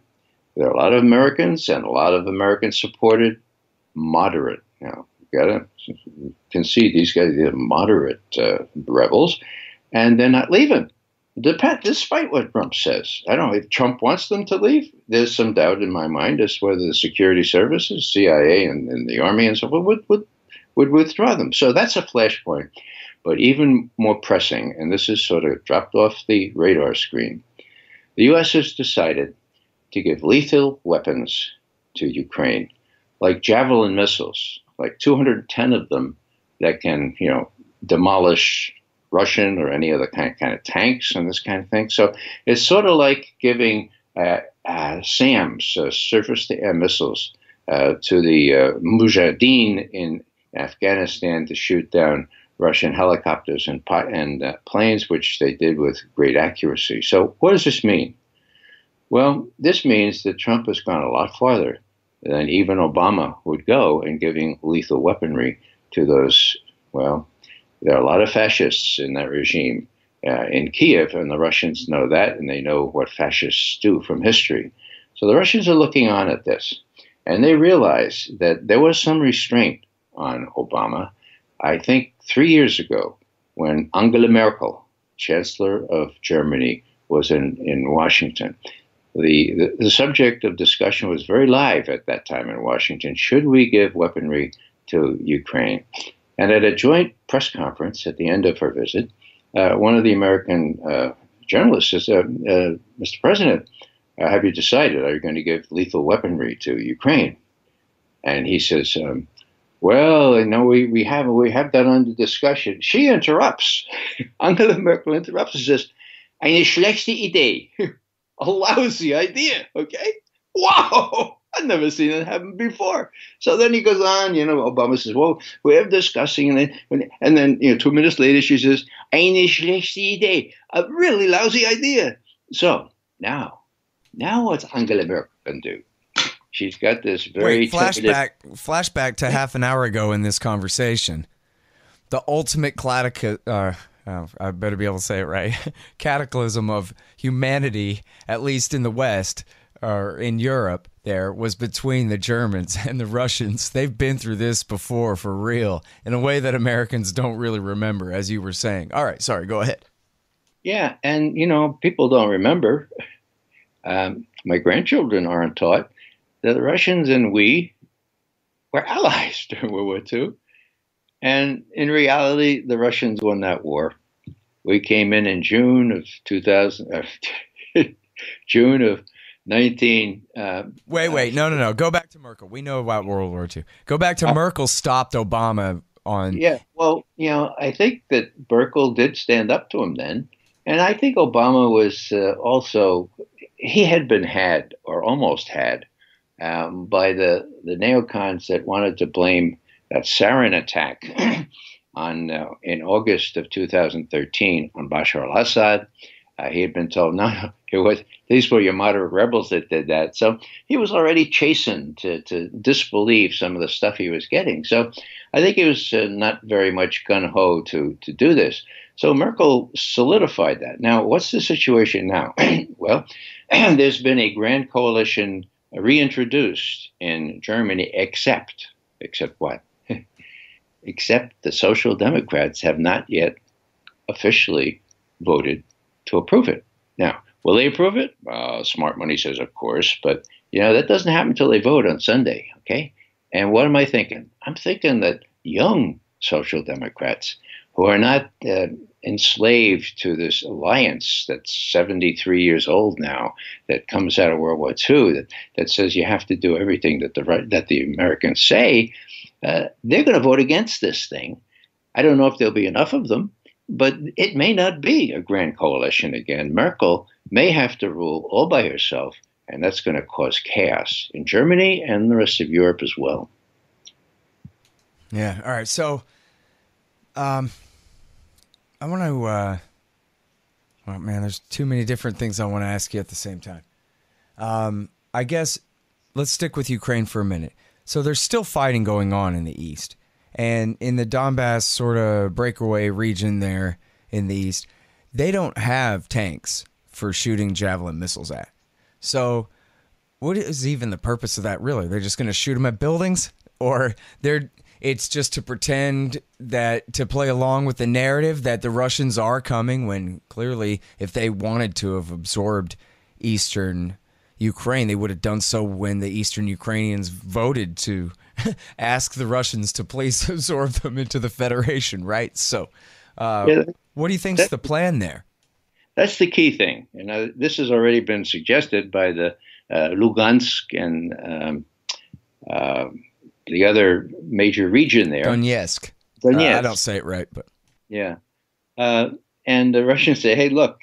There are a lot of Americans and a lot of American-supported moderate. Now, you got to concede these guys are moderate rebels, and they're not leaving, despite what Trump says. I don't know if Trump wants them to leave. There's some doubt in my mind as to whether the security services, CIA, and the Army and so forth would withdraw them. So that's a flashpoint. But even more pressing, and this is sort of dropped off the radar screen, the U.S. has decided to give lethal weapons to Ukraine, like Javelin missiles, like 210 of them that can, demolish Russian or any other kind of tanks and this kind of thing. So it's sort of like giving SAMs, surface-to-air missiles, to the Mujahideen in Afghanistan to shoot down Russian helicopters and planes, which they did with great accuracy. So what does this mean? Well, this means that Trump has gone a lot farther than even Obama would go in giving lethal weaponry to those, well, there are a lot of fascists in that regime in Kiev, and the Russians know that, and they know what fascists do from history. So the Russians are looking on at this, and they realize that there was some restraint on Obama. I think 3 years ago, when Angela Merkel, Chancellor of Germany, was in Washington, the subject of discussion was very live at that time in Washington. Should we give weaponry to Ukraine? And at a joint press conference at the end of her visit, one of the American journalists says, Mr. President, have you decided, are you going to give lethal weaponry to Ukraine? And he says, well, no, we have that under discussion. She interrupts. Angela Merkel interrupts and says, eine schlechte Idee. A lousy idea, okay? Wow! I've never seen it happen before. So then he goes on, Obama says, well, we're discussing, and then 2 minutes later she says, eine schlechte Idee, a really lousy idea. So now what's Angela Merkel going to do? She's got this very flashback to half an hour ago in this conversation. The ultimate I better be able to say it right. Cataclysm of humanity, at least in the West or in Europe, there was between the Germans and the Russians. They've been through this before for real in a way that Americans don't really remember, as you were saying. All right, sorry, go ahead. Yeah, and people don't remember. My grandchildren aren't taught that the Russians and we were allies during World War II. And in reality, the Russians won that war. We came in June of 2000, June of 19. Wait, no. Go back to Merkel. We know about World War II. Go back to Merkel stopped Obama on. Yeah, well, I think that Merkel did stand up to him then. And I think Obama was also, he had been had, or almost had, by the neocons that wanted to blame that sarin attack in August of 2013 on Bashar al-Assad. He had been told, no, these were your moderate rebels that did that. So he was already chastened to disbelieve some of the stuff he was getting. So I think he was not very much gung-ho to do this. So Merkel solidified that. Now, what's the situation now? Well, there's been a grand coalition reintroduced in Germany, except what? Except the Social Democrats have not yet officially voted to approve it. Now, will they approve it? Smart money says, of course, but that doesn't happen until they vote on Sunday, okay? And what am I thinking? I'm thinking that young Social Democrats who are not enslaved to this alliance that's 73 years old now, that comes out of World War II, that says you have to do everything that the Americans say, they're going to vote against this thing. I don't know if there'll be enough of them, but it may not be a grand coalition again. Merkel may have to rule all by herself, and that's going to cause chaos in Germany and the rest of Europe as well. Yeah. All right. So, I want to. Oh man, there's too many different things I want to ask you at the same time. I guess let's stick with Ukraine for a minute. So there's still fighting going on in the east, and in the Donbass sort of breakaway region there in the east, they don't have tanks for shooting Javelin missiles at. So what is even the purpose of that, really? They're just going to shoot them at buildings, or it's just to pretend that, to play along with the narrative that the Russians are coming, when clearly if they wanted to have absorbed eastern Ukraine, they would have done so when the eastern Ukrainians voted to ask the Russians to please absorb them into the Federation, right? So what do you think's the plan there? That's the key thing. This has already been suggested by the Lugansk and the other major region there. Donetsk. I don't say it right, but. Yeah. And the Russians say, hey, look,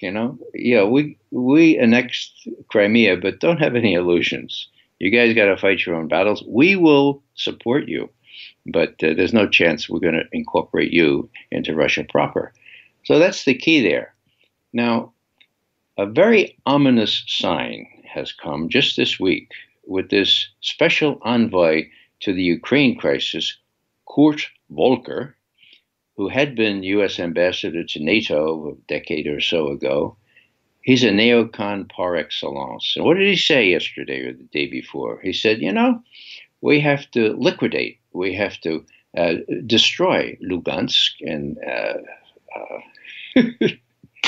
we annexed Crimea, but don't have any illusions. You guys got to fight your own battles. We will support you, but there's no chance we're going to incorporate you into Russia proper. So that's the key there. Now, a very ominous sign has come just this week with this special envoy to the Ukraine crisis, Kurt Volker, who had been U.S. ambassador to NATO a decade or so ago. He's a neocon par excellence. And what did he say yesterday or the day before? He said, we have to liquidate, we have to destroy Lugansk and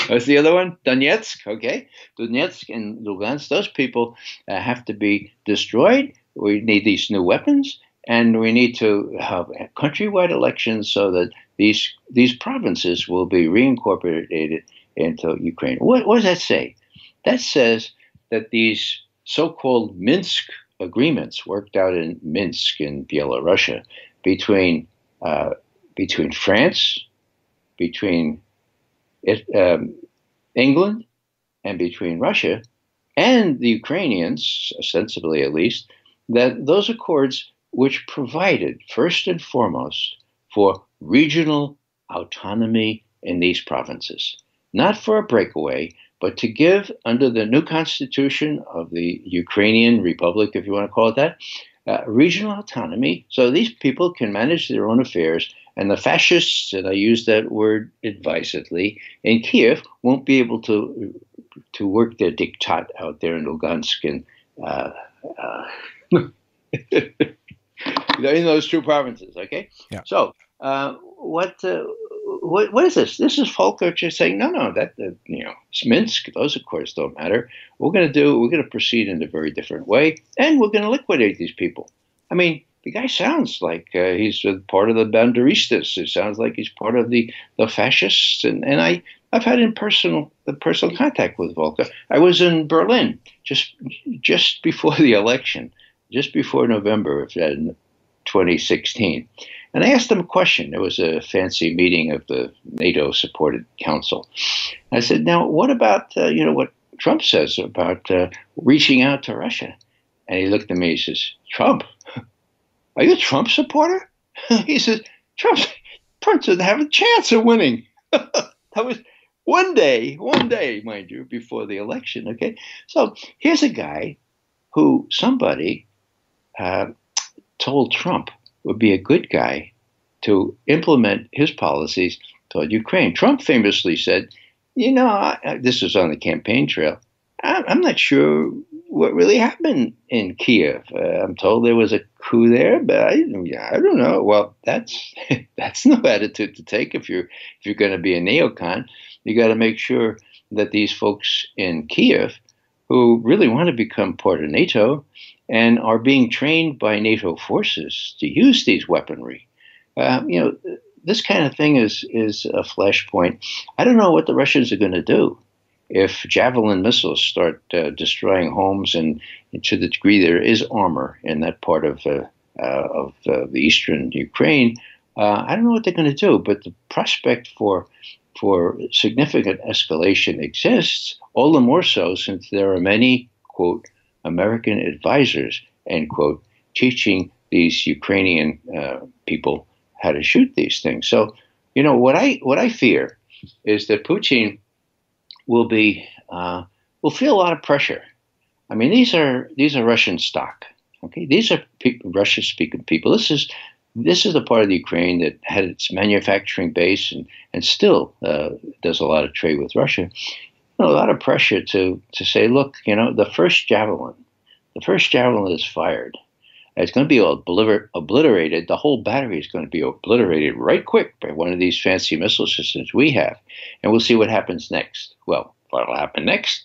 What's the other one? Donetsk. Okay. Donetsk and Lugansk, those people have to be destroyed. We need these new weapons, and we need to have countrywide elections so that these provinces will be reincorporated into Ukraine. What does that say? That says that these so-called Minsk agreements worked out in Minsk in Belarus between France, between England, and between Russia and the Ukrainians, ostensibly at least, that those accords which provided first and foremost for regional autonomy in these provinces, not for a breakaway, but to give under the new constitution of the Ukrainian Republic, if you want to call it that, regional autonomy, so these people can manage their own affairs, and the fascists, and I use that word advisedly, in Kiev won't be able to work their diktat out there in Lugansk and in those two provinces. Okay, yeah. So what is this? This is Volker just saying, no, that it's Minsk. Those of course don't matter. We're going to proceed in a very different way, and we're going to liquidate these people. I mean, the guy sounds like he's part of the Banderistas. It sounds like he's part of the fascists. And I've had personal contact with Volker. I was in Berlin just before the election, just before November of 2016. And I asked him a question. There was a fancy meeting of the NATO-supported council. I said, now, what about, what Trump says about reaching out to Russia? And he looked at me, he says, Trump? Are you a Trump supporter? He says, Trump doesn't have a chance of winning. That was one day, mind you, before the election, okay? So here's a guy who somebody told Trump would be a good guy to implement his policies toward Ukraine. Trump famously said, this was on the campaign trail, I'm not sure what really happened in Kiev. I'm told there was a coup there, but I don't know. Well, that's no attitude to take if you're going to be a neocon. You got to make sure that these folks in Kiev who really want to become part of NATO and are being trained by NATO forces to use these weaponry. This kind of thing is a flashpoint. I don't know what the Russians are going to do if Javelin missiles start destroying homes, and to the degree there is armor in that part of the eastern Ukraine. I don't know what they're going to do, but the prospect for significant escalation exists, all the more so since there are many, quote, American advisors, end quote, teaching these Ukrainian people how to shoot these things. So, what I fear is that Putin will feel a lot of pressure. I mean, these are Russian stock. Okay, these are Russian-speaking people. This is the part of the Ukraine that had its manufacturing base and still does a lot of trade with Russia. A lot of pressure to say, look, the first javelin is fired. It's going to be obliterated. The whole battery is going to be obliterated right quick by one of these fancy missile systems we have. And we'll see what happens next. Well, what will happen next?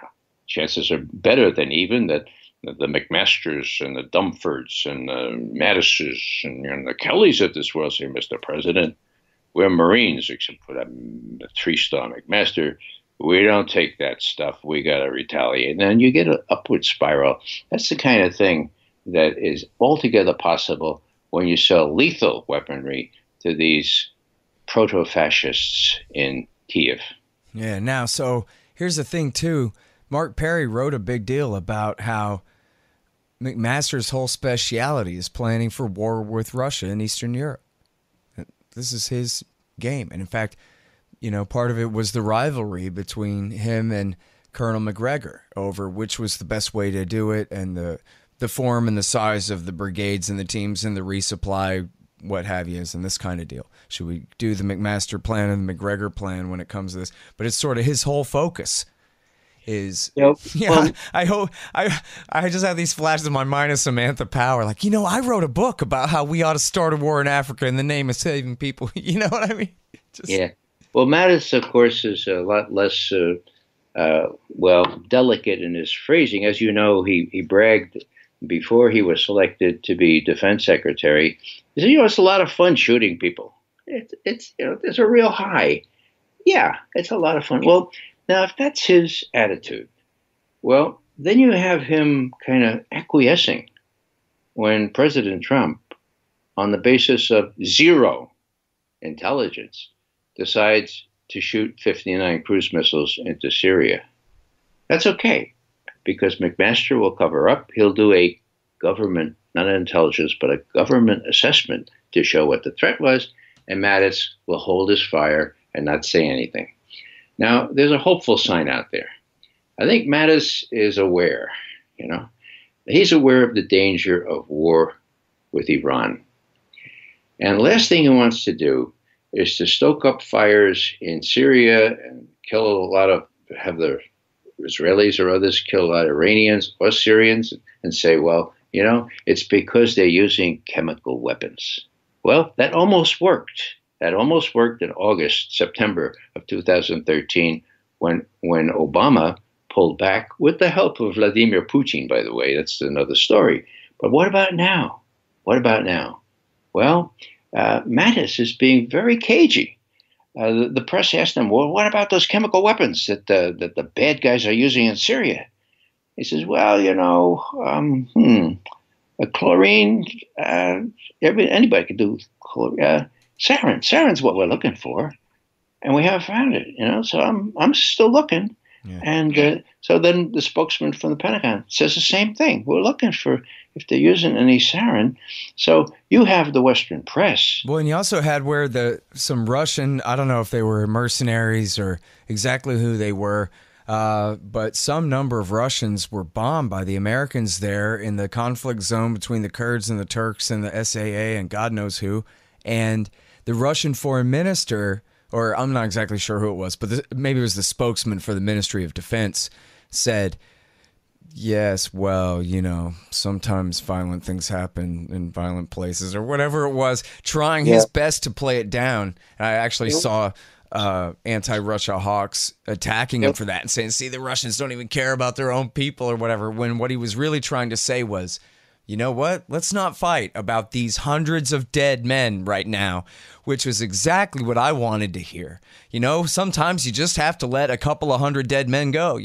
Well, chances are better than even that the McMasters and the Dumfords and the Mattises and the Kellys of this world say, Mr. President, we're Marines, except for that three-star McMaster. We don't take that stuff. We got to retaliate. And then you get an upward spiral. That's the kind of thing that is altogether possible when you sell lethal weaponry to these proto-fascists in Kiev. Yeah, now, so here's the thing, too. Mark Perry wrote a big deal about how McMaster's whole speciality is planning for war with Russia in Eastern Europe. This is his game. And in fact, part of it was the rivalry between him and Colonel McGregor over which was the best way to do it, and the form and the size of the brigades and the teams and the resupply, what have you, and this kind of deal. Should we do the McMaster plan and the McGregor plan when it comes to this? But it's sort of his whole focus is, I hope I just have these flashes in my mind of Samantha Power. Like, I wrote a book about how we ought to start a war in Africa in the name of saving people. You know what I mean? Yeah. Well, Mattis, of course, is a lot less, delicate in his phrasing. As you know, he bragged before he was selected to be defense secretary. He said, it's a lot of fun shooting people. It's there's a real high. Yeah, it's a lot of fun. Well, now, if that's his attitude, well, then you have him kind of acquiescing when President Trump, on the basis of zero intelligence, decides to shoot 59 cruise missiles into Syria. That's okay, because McMaster will cover up. He'll do a government, not an intelligence, but a government assessment to show what the threat was, and Mattis will hold his fire and not say anything. Now, there's a hopeful sign out there. I think Mattis is aware, he's aware of the danger of war with Iran. And the last thing he wants to do is to stoke up fires in Syria and have the Israelis or others kill a lot of Iranians or Syrians and say, well, it's because they're using chemical weapons. Well, that almost worked. That almost worked in September of 2013, when Obama pulled back with the help of Vladimir Putin, by the way. That's another story. But what about now? Well, Mattis is being very cagey. The press asked him, well, what about those chemical weapons that the bad guys are using in Syria? He says, well, a chlorine, anybody could do chlorine. Sarin. Sarin's what we're looking for, and we haven't found it. So I'm still looking. Yeah. And so then the spokesman from the Pentagon says the same thing. We're looking for if they're using any sarin. So you have the Western press. Well, and you also had where some Russian, I don't know if they were mercenaries or exactly who they were, but some number of Russians were bombed by the Americans there in the conflict zone between the Kurds and the Turks and the SAA and God knows who. And the Russian foreign minister, or I'm not exactly sure who it was, but maybe it was the spokesman for the Ministry of Defense, said, yes, well, sometimes violent things happen in violent places or whatever it was, trying his best to play it down. And I actually saw anti-Russia hawks attacking him for that and saying, see, the Russians don't even care about their own people or whatever, when what he was really trying to say was, you know what? Let's not fight about these hundreds of dead men right now, which was exactly what I wanted to hear. Sometimes you just have to let a couple of hundred dead men go,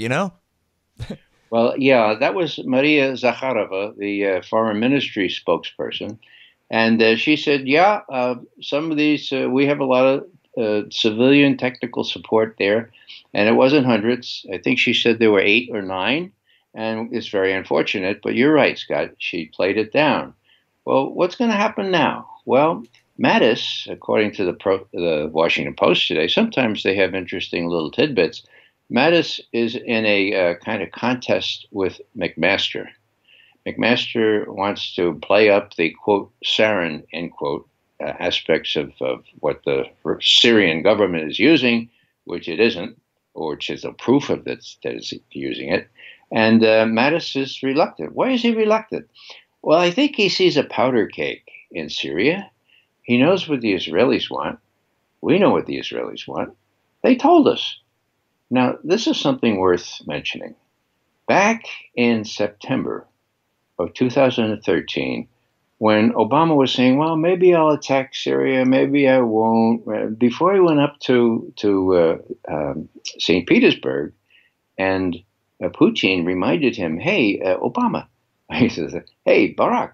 Well, yeah, that was Maria Zakharova, the foreign ministry spokesperson. And she said, some of these, we have a lot of civilian technical support there. And it wasn't hundreds. I think she said there were 8 or 9. And it's very unfortunate, but you're right, Scott. She played it down. Well, what's going to happen now? Well, Mattis, according to the Washington Post today, sometimes they have interesting little tidbits. Mattis is in a kind of contest with McMaster. McMaster wants to play up the, quote, sarin, end quote, aspects of what the Syrian government is using, which it isn't, or which is a proof of that it's using it. And Mattis is reluctant. Why is he reluctant? Well, I think he sees a powder keg in Syria. He knows what the Israelis want. We know what the Israelis want. They told us. Now, this is something worth mentioning. Back in September of 2013, when Obama was saying, well, maybe I'll attack Syria, maybe I won't, before he went up to St. Petersburg, and Putin reminded him, hey, Obama, he says, hey, Barack,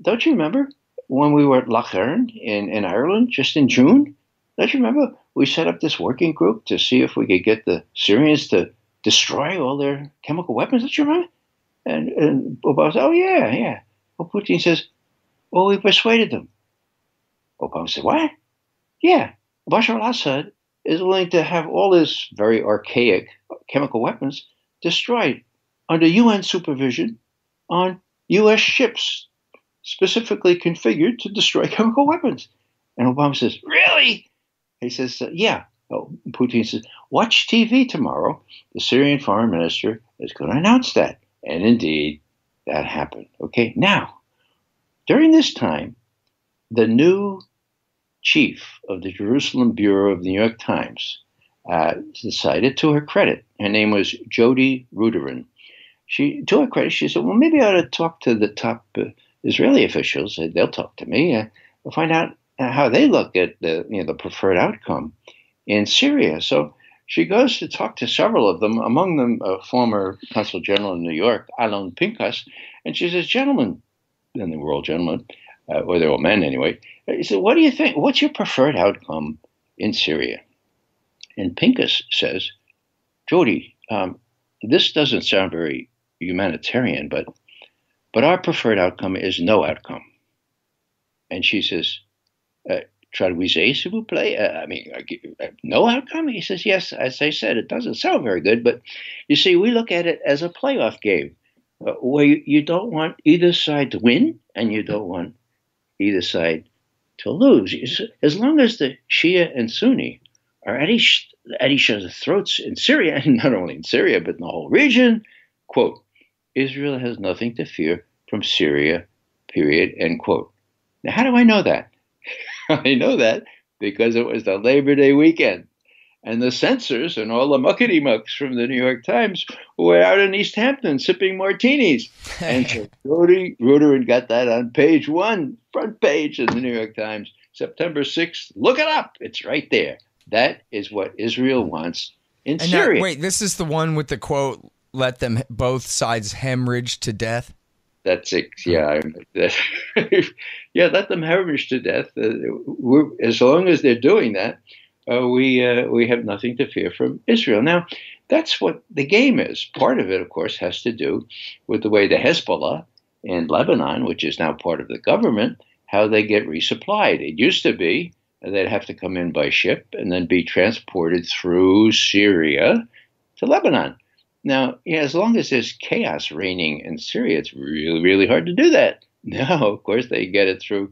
don't you remember when we were at Lochern in Ireland just in June? Don't you remember we set up this working group to see if we could get the Syrians to destroy all their chemical weapons? Don't you remember? And Obama said, oh, yeah. Well, Putin says, well, we persuaded them. Obama said, what? Yeah, Bashar al-Assad is willing to have all his very archaic chemical weapons destroyed under UN supervision on U.S. ships specifically configured to destroy chemical weapons. And Obama says, really? He says, yeah. Oh, Putin says, watch TV tomorrow. The Syrian foreign minister is going to announce that. And indeed, that happened. Okay, now, during this time, the new chief of the Jerusalem Bureau of the New York Times decided, to her credit, her name was Jody Ruderin. To her credit, she said, well, maybe I ought to talk to the top Israeli officials. They'll talk to me. We'll find out how they look at the preferred outcome in Syria. So she goes to talk to several of them, among them a former consul general in New York, Alon Pinkas, and she says, gentlemen, and they were all gentlemen, or they were all men anyway. He said, what do you think? What's your preferred outcome in Syria? And Pinkas says, Jody, this doesn't sound very humanitarian, but our preferred outcome is no outcome. And she says, traduisez, s'il vous plaît? No outcome? He says, yes, as I said, it doesn't sound very good, but you see, we look at it as a playoff game where you don't want either side to win and you don't want either side to lose. As long as the Shia and Sunni are at each other's throats in Syria, and not only in Syria, but in the whole region, quote, Israel has nothing to fear from Syria, period, end quote. Now, how do I know that? I know that because it was the Labor Day weekend. And the censors and all the muckety-mucks from the New York Times were out in East Hampton sipping martinis. And so Jody Ruderin got that on page 1, front page of the New York Times, September 6th. Look it up. It's right there. That is what Israel wants in Syria. Wait, this is the one with the quote, let them both sides hemorrhage to death? That's it. Yeah. Yeah, let them hemorrhage to death. As long as they're doing that, we have nothing to fear from Israel. Now, that's what the game is. Part of it, of course, has to do with the way the Hezbollah in Lebanon, which is now part of the government, how they get resupplied. It used to be they'd have to come in by ship and then be transported through Syria to Lebanon. Now, as long as there's chaos reigning in Syria, it's really, really hard to do that. Now, of course, they get it through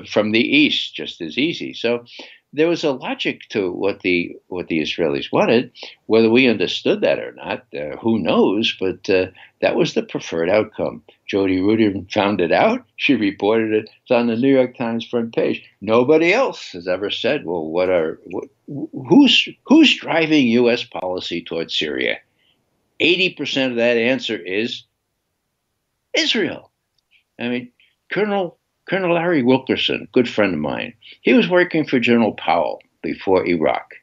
from the east just as easy. So there was a logic to what the Israelis wanted. Whether we understood that or not, who knows? But that was the preferred outcome. Jody Ruderin found it out. She reported it. It's on the New York Times front page. Nobody else has ever said, well, who's driving U.S. policy towards Syria? 80% of that answer is Israel. I mean, Colonel Larry Wilkerson, good friend of mine, he was working for General Powell before Iraq.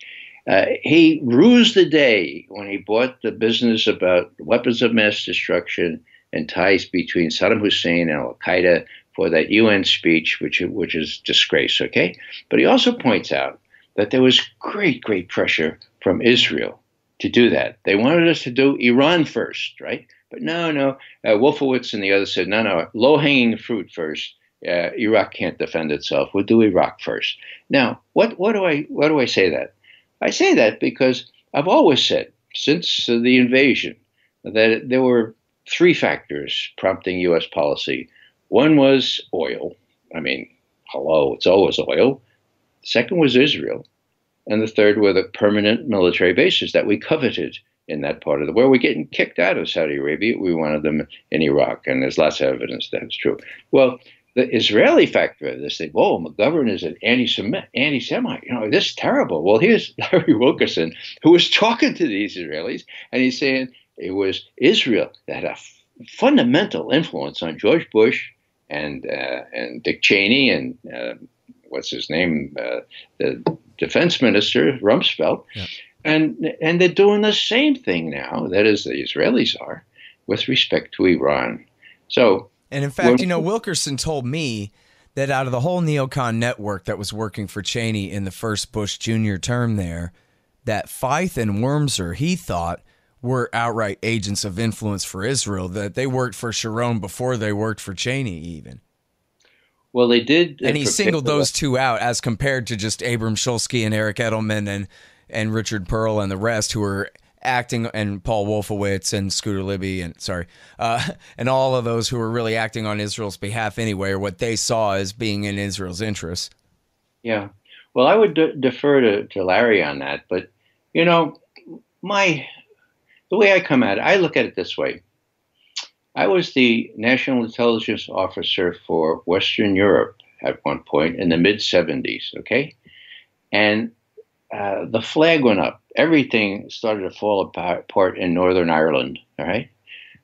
He rused the day when he bought the business about weapons of mass destruction and ties between Saddam Hussein and al-Qaeda for that UN speech, which is disgrace, okay? But he also points out that there was great, great pressure from Israel to do that. They wanted us to do Iran first, right? But no. Wolfowitz and the others said, no, low-hanging fruit first. Iraq can't defend itself. We'll do Iraq first. Now, what do I say that? I say that because I've always said, since the invasion, that there were 3 factors prompting U.S. policy. One was oil. I mean, hello, it's always oil. The second was Israel. And the third were the permanent military bases that we coveted in that part of the world. We're getting kicked out of Saudi Arabia. We wanted them in Iraq, and there's lots of evidence that it's true. Well, the Israeli factor of this, they McGovern is an anti-Semite. This is terrible. Well, here's Larry Wilkerson, who was talking to these Israelis, and he's saying it was Israel that had a fundamental influence on George Bush and Dick Cheney and what's his name, the defense minister, Rumsfeld. Yeah. And they're doing the same thing now, that is, the Israelis are, with respect to Iran. So, and in fact, Wilkerson told me that out of the whole neocon network that was working for Cheney in the first Bush Jr. term there, that Feith and Wormser, he thought, were outright agents of influence for Israel, that they worked for Sharon before they worked for Cheney even. Well, they did. And he singled those two out as compared to just Abram Shulsky and Eric Edelman and Richard Pearl and the rest who were acting, and Paul Wolfowitz and Scooter Libby and all of those who were really acting on Israel's behalf anyway, or what they saw as being in Israel's interests. Yeah. Well, I would defer to Larry on that. But, the way I come at it, I look at it this way. I was the National Intelligence Officer for Western Europe at one point in the mid-70s, okay? And the flag went up. Everything started to fall apart in Northern Ireland, all right?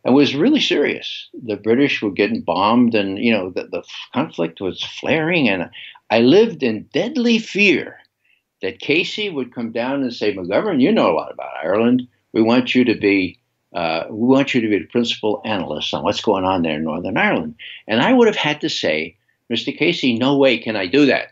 It was really serious. The British were getting bombed, and the conflict was flaring. And I lived in deadly fear that Casey would come down and say, "McGovern, you know a lot about Ireland. We want you to be the principal analyst on what's going on there in Northern Ireland." And I would have had to say, "Mr. Casey, no way can I do that.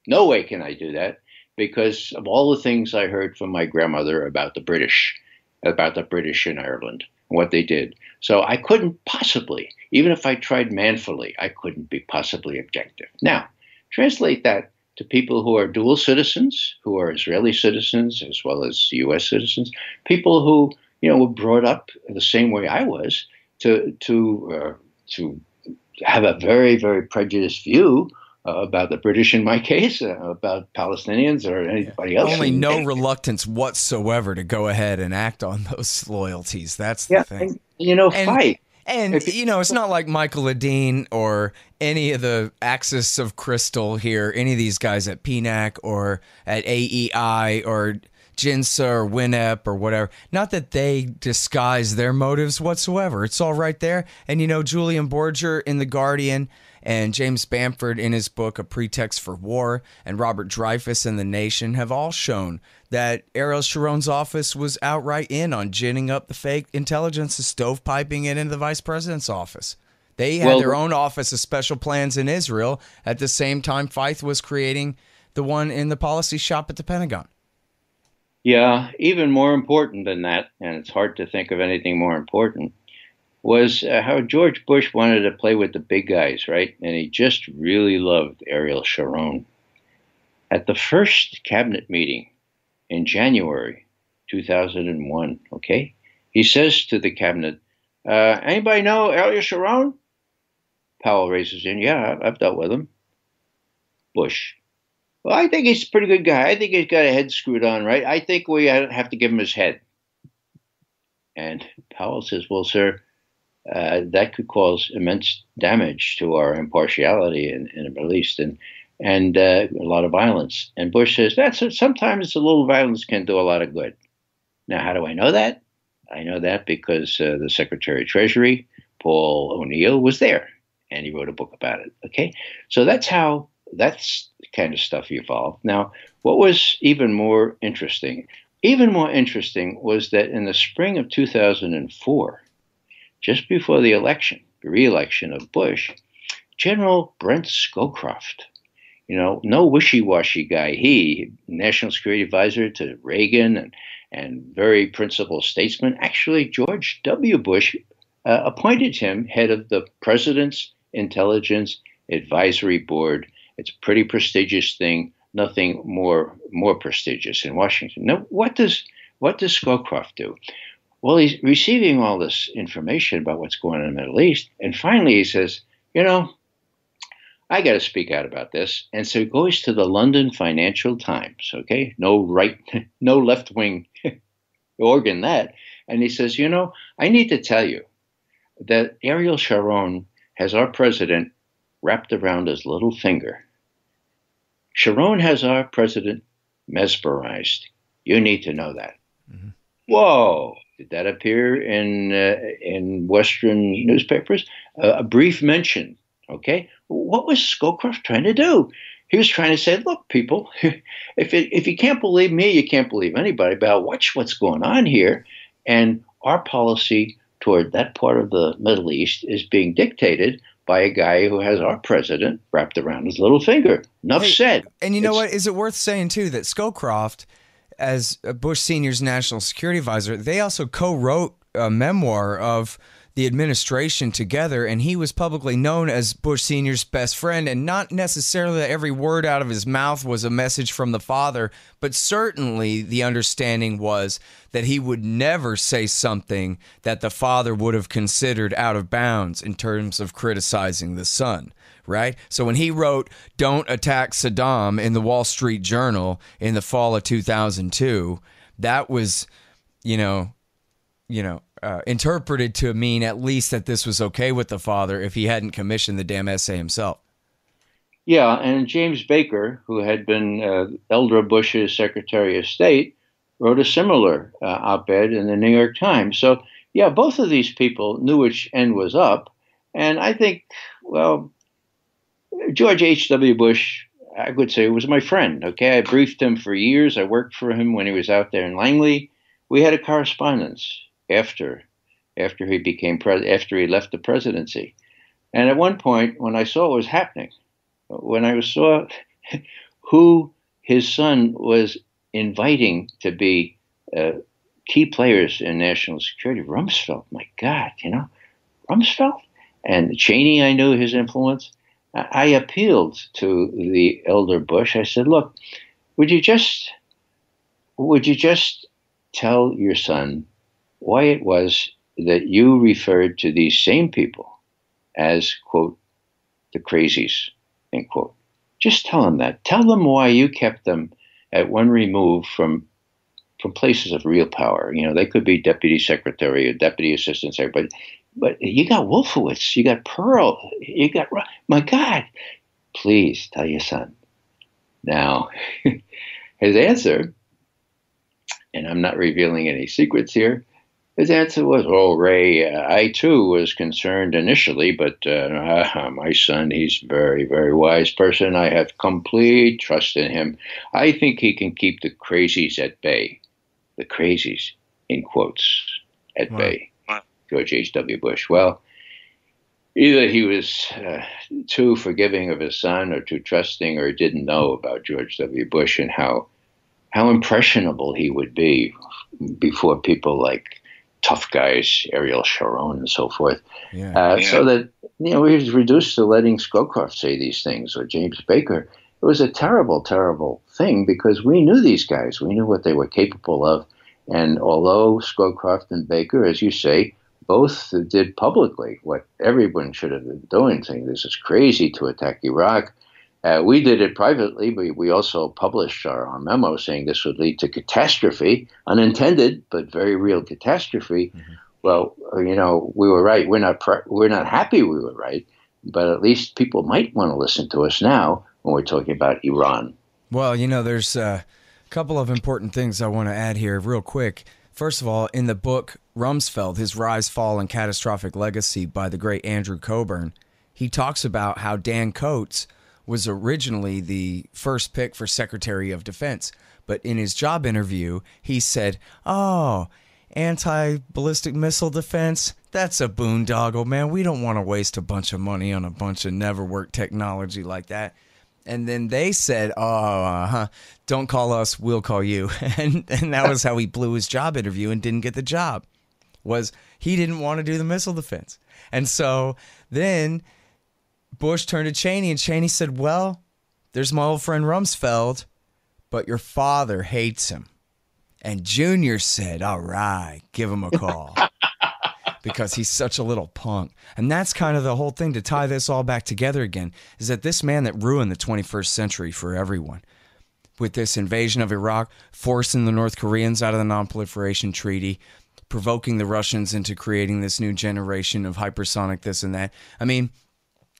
No way can I do that, because of all the things I heard from my grandmother about the British in Ireland." What they did. So I couldn't possibly, even if I tried manfully, I couldn't be possibly objective. Now, translate that to people who are dual citizens, who are Israeli citizens as well as U.S. citizens, people who were brought up the same way I was to have a very, very prejudiced view about the British in my case, about Palestinians or anybody else. Only no reluctance whatsoever to go ahead and act on those loyalties. That's the thing. Fight. And, it's not like Michael Ledeen or any of the Axis of Crystal here, any of these guys at PNAC or at AEI or JINSA or WINEP or whatever. Not that they disguise their motives whatsoever. It's all right there. And, Julian Borger in The Guardian and James Bamford in his book, A Pretext for War, and Robert Dreyfus in The Nation have all shown that Ariel Sharon's office was outright in on ginning up the fake intelligence and stovepiping it into the vice president's office. They had their own office of special plans in Israel at the same time Feith was creating the one in the policy shop at the Pentagon. Yeah, even more important than that, and it's hard to think of anything more important, was how George Bush wanted to play with the big guys, right? And he just really loved Ariel Sharon. At the first cabinet meeting in January 2001, okay, he says to the cabinet, "Anybody know Ariel Sharon?" Powell raises in, "Yeah, I've dealt with him." Bush, "Well, I think he's a pretty good guy. I think he's got a head screwed on, right? I think we have to give him his head." And Powell says, "Well, sir, that could cause immense damage to our impartiality in the Middle East and a lot of violence." And Bush says, "Sometimes a little violence can do a lot of good." Now, how do I know that? I know that because the Secretary of Treasury, Paul O'Neill, was there, and he wrote a book about it. Okay, so that's the kind of stuff evolved. Now, what was even more interesting was that in the spring of 2004, just before the re-election of Bush, General Brent Scowcroft, no wishy-washy guy, he, National Security Advisor to Reagan and very principled statesman. Actually, George W. Bush appointed him head of the President's Intelligence Advisory Board. It's a pretty prestigious thing, nothing more prestigious in Washington. Now, what does Scowcroft do? Well, he's receiving all this information about what's going on in the Middle East, and finally he says, I got to speak out about this. And so he goes to the London Financial Times, okay? No left-wing organ that. And he says, I need to tell you that Ariel Sharon has our president wrapped around his little finger. Sharon has our president mesmerized. You need to know that. Mm-hmm. Whoa. Did that appear in Western newspapers? A brief mention, okay? What was Scowcroft trying to do? He was trying to say, look, people, if you can't believe me, you can't believe anybody, but watch what's going on here. And our policy toward that part of the Middle East is being dictated by a guy who has our president wrapped around his little finger. Enough said. And you know what? Is it worth saying, too, that Scowcroft, as Bush Sr.'s national security advisor, they also co-wrote a memoir of the administration together, and he was publicly known as Bush Sr.'s best friend, and not necessarily that every word out of his mouth was a message from the father, but certainly the understanding was that he would never say something that the father would have considered out of bounds in terms of criticizing the son. Right? So when he wrote, "Don't attack Saddam" in the Wall Street Journal in the fall of 2002, that was, interpreted to mean at least that this was okay with the father if he hadn't commissioned the damn essay himself. Yeah, and James Baker, who had been Elder Bush's Secretary of State, wrote a similar op-ed in the New York Times. So, yeah, both of these people knew which end was up. And I think, well, George H.W. Bush, I would say, was my friend. Okay, I briefed him for years. I worked for him when he was out there in Langley. We had a correspondence after he became after he left the presidency. And at one point, when I saw what was happening, when I saw who his son was inviting to be key players in national security, Rumsfeld, my God, Rumsfeld and Cheney, I knew his influence. I appealed to the elder Bush. I said, look, would you just tell your son why it was that you referred to these same people as, quote, the crazies, end quote. Just tell them that. Tell them why you kept them at one remove from places of real power. They could be deputy secretary or deputy assistant secretary, but you got Wolfowitz, you got Pearl, my God, please tell your son. Now, his answer, and I'm not revealing any secrets here, his answer was, oh, Ray, I too was concerned initially, but my son, he's a very, very wise person. I have complete trust in him. I think he can keep the crazies at bay. The crazies, in quotes, at bay. Wow. George H.W. Bush. Well, either he was too forgiving of his son or too trusting or didn't know about George W. Bush and how impressionable he would be before people like tough guys, Ariel Sharon and so forth. So that, he was reduced to letting Scowcroft say these things or James Baker. It was a terrible, terrible thing because we knew these guys. We knew what they were capable of. And although Scowcroft and Baker, as you say, both did publicly what everyone should have been doing, saying this is crazy to attack Iraq, we did it privately, but we also published our memo saying this would lead to catastrophe, unintended, but very real catastrophe. Mm-hmm. Well, we were right. We're not happy we were right, but at least people might want to listen to us now when we're talking about Iran. Well, there's a couple of important things I want to add here real quick. First of all, in the book Rumsfeld, His Rise, Fall, and Catastrophic Legacy by the great Andrew Coburn, he talks about how Dan Coates was originally the first pick for Secretary of Defense. But in his job interview, he said, oh, anti-ballistic missile defense, that's a boondoggle, man. We don't want to waste a bunch of money on a bunch of never-worked technology like that. And then they said, don't call us, we'll call you. And that was how he blew his job interview and didn't get the job, was he didn't want to do the missile defense. And so then Bush turned to Cheney, and Cheney said, well, there's my old friend Rumsfeld, but your father hates him. And Junior said, all right, give him a call. Because he's such a little punk. And that's kind of the whole thing, to tie this all back together again, is that this man that ruined the 21st century for everyone, with this invasion of Iraq, forcing the North Koreans out of the Non-Proliferation Treaty, provoking the Russians into creating this new generation of hypersonic this and that. I mean,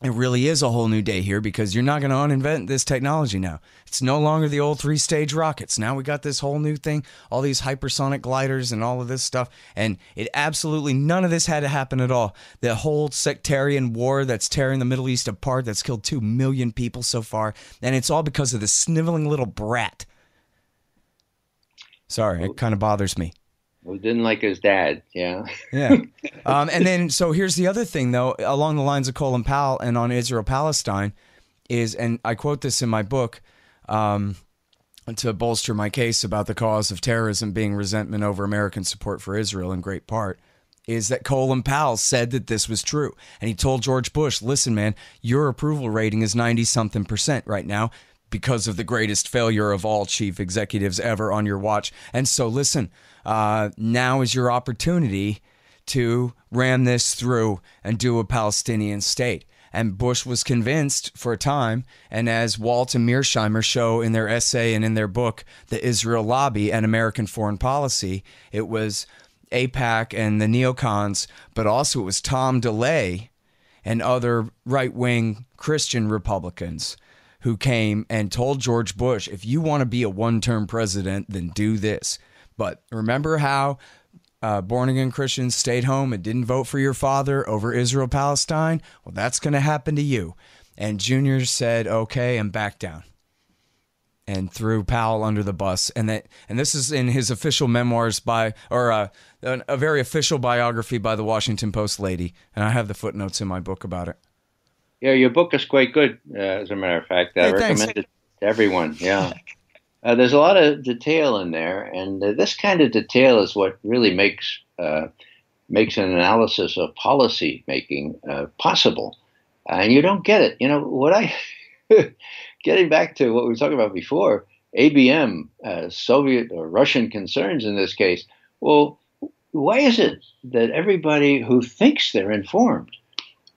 it really is a whole new day here, because you're not going to uninvent this technology now. It's no longer the old 3-stage rockets. Now we got this whole new thing, all these hypersonic gliders and all of this stuff. And it absolutely, none of this had to happen at all. The whole sectarian war that's tearing the Middle East apart, that's killed 2 million people so far. And it's all because of this sniveling little brat. Sorry, it kind of bothers me. Who didn't like his dad, yeah. Yeah. And then, so here's the other thing, though, along the lines of Colin Powell and on Israel-Palestine is, and I quote this in my book to bolster my case about the cause of terrorism being resentment over American support for Israel in great part, is that Colin Powell said that this was true. And he told George Bush, listen, man, your approval rating is 90-something% right now because of the greatest failure of all chief executives ever on your watch. And so listen, now is your opportunity to ram this through and do a Palestinian state. And Bush was convinced for a time, and as Walt and Mearsheimer show in their essay and in their book, The Israel Lobby and American Foreign Policy, it was AIPAC and the neocons, but also it was Tom DeLay and other right-wing Christian Republicans who came and told George Bush, if you want to be a one-term president, then do this. But remember how born-again Christians stayed home and didn't vote for your father over Israel-Palestine? Well, that's going to happen to you. And Junior said, okay, and backed down and threw Powell under the bus. And this is in his official memoirs a very official biography by the Washington Post lady. And I have the footnotes in my book about it. Yeah, your book is quite good, as a matter of fact. I thanks. recommend it to everyone. Yeah. There's a lot of detail in there, and this kind of detail is what really makes an analysis of policy making possible. And you don't get it. You know, getting back to what we were talking about before, ABM, Soviet or Russian concerns in this case, well, why is it that everybody who thinks they're informed,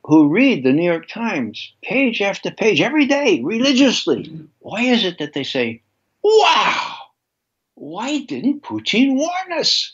who read the New York Times page after page every day religiously, why is it that they say, wow, why didn't Putin warn us?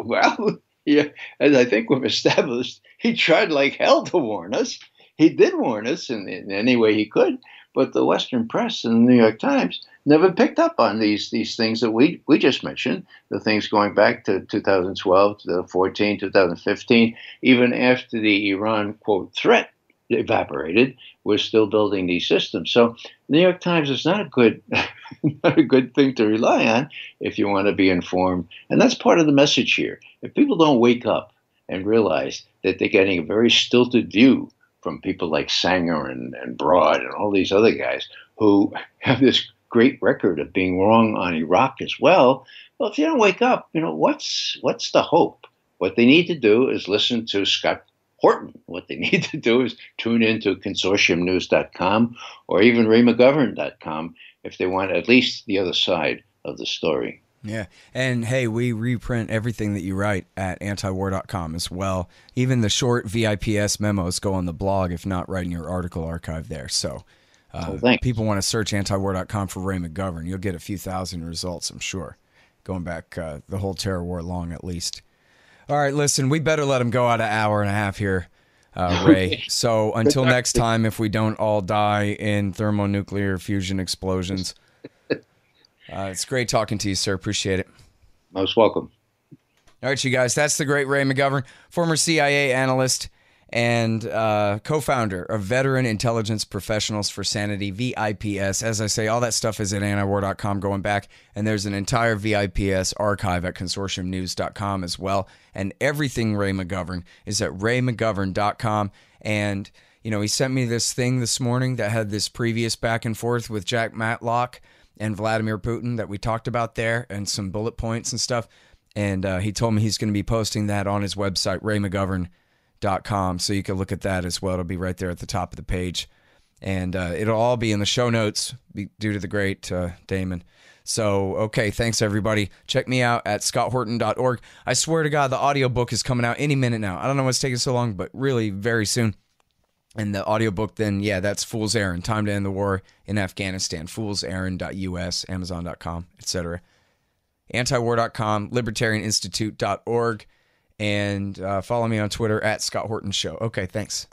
Well, yeah, as I think we've established, he tried like hell to warn us. He did warn us in any way he could, but the Western press and the New York Times never picked up on these things that we just mentioned, the things going back to 2012, 2014, 2015, even after the Iran, quote, threat evaporated, we're still building these systems. So the New York Times is not a good thing to rely on if you want to be informed. And that's part of the message here. If people don't wake up and realize that they're getting a very stilted view from people like Sanger and Broad and all these other guys who have this great record of being wrong on Iraq as well, well, if you don't wake up, what's the hope? What they need to do is listen to Scott Horton. What they need to do is tune into consortiumnews.com or even raymcgovern.com if they want at least the other side of the story. Yeah. And hey, we reprint everything that you write at antiwar.com as well. Even the short VIPS memos go on the blog, if not right in your article archive there. So people want to search antiwar.com for Ray McGovern. You'll get a few thousand results, I'm sure, going back the whole terror war long at least. All right, listen, we better let him go out an hour and a half here, Ray. So until next time, if we don't all die in thermonuclear fusion explosions. It's great talking to you, sir. Appreciate it. Most welcome. All right, you guys, that's the great Ray McGovern, former CIA analyst and co-founder of Veteran Intelligence Professionals for Sanity, VIPS. As I say, all that stuff is at antiwar.com going back, and there's an entire VIPS archive at consortiumnews.com as well. And everything Ray McGovern is at raymcgovern.com. And, he sent me this thing this morning that had this previous back and forth with Jack Matlock and Vladimir Putin that we talked about there, and some bullet points and stuff. And he told me he's going to be posting that on his website, raymcgovern.com, so you can look at that as well. It'll be right there at the top of the page. And it'll all be in the show notes due to the great Damon. So, okay, thanks, everybody. Check me out at scotthorton.org. I swear to God, the audiobook is coming out any minute now. I don't know what's taking so long, but really very soon. And the audiobook then, that's Fool's Errand, Time to End the War in Afghanistan, foolserrand.us, amazon.com, etc. Antiwar.com, libertarianinstitute.org, and follow me on Twitter at Scott Horton Show. Okay, thanks.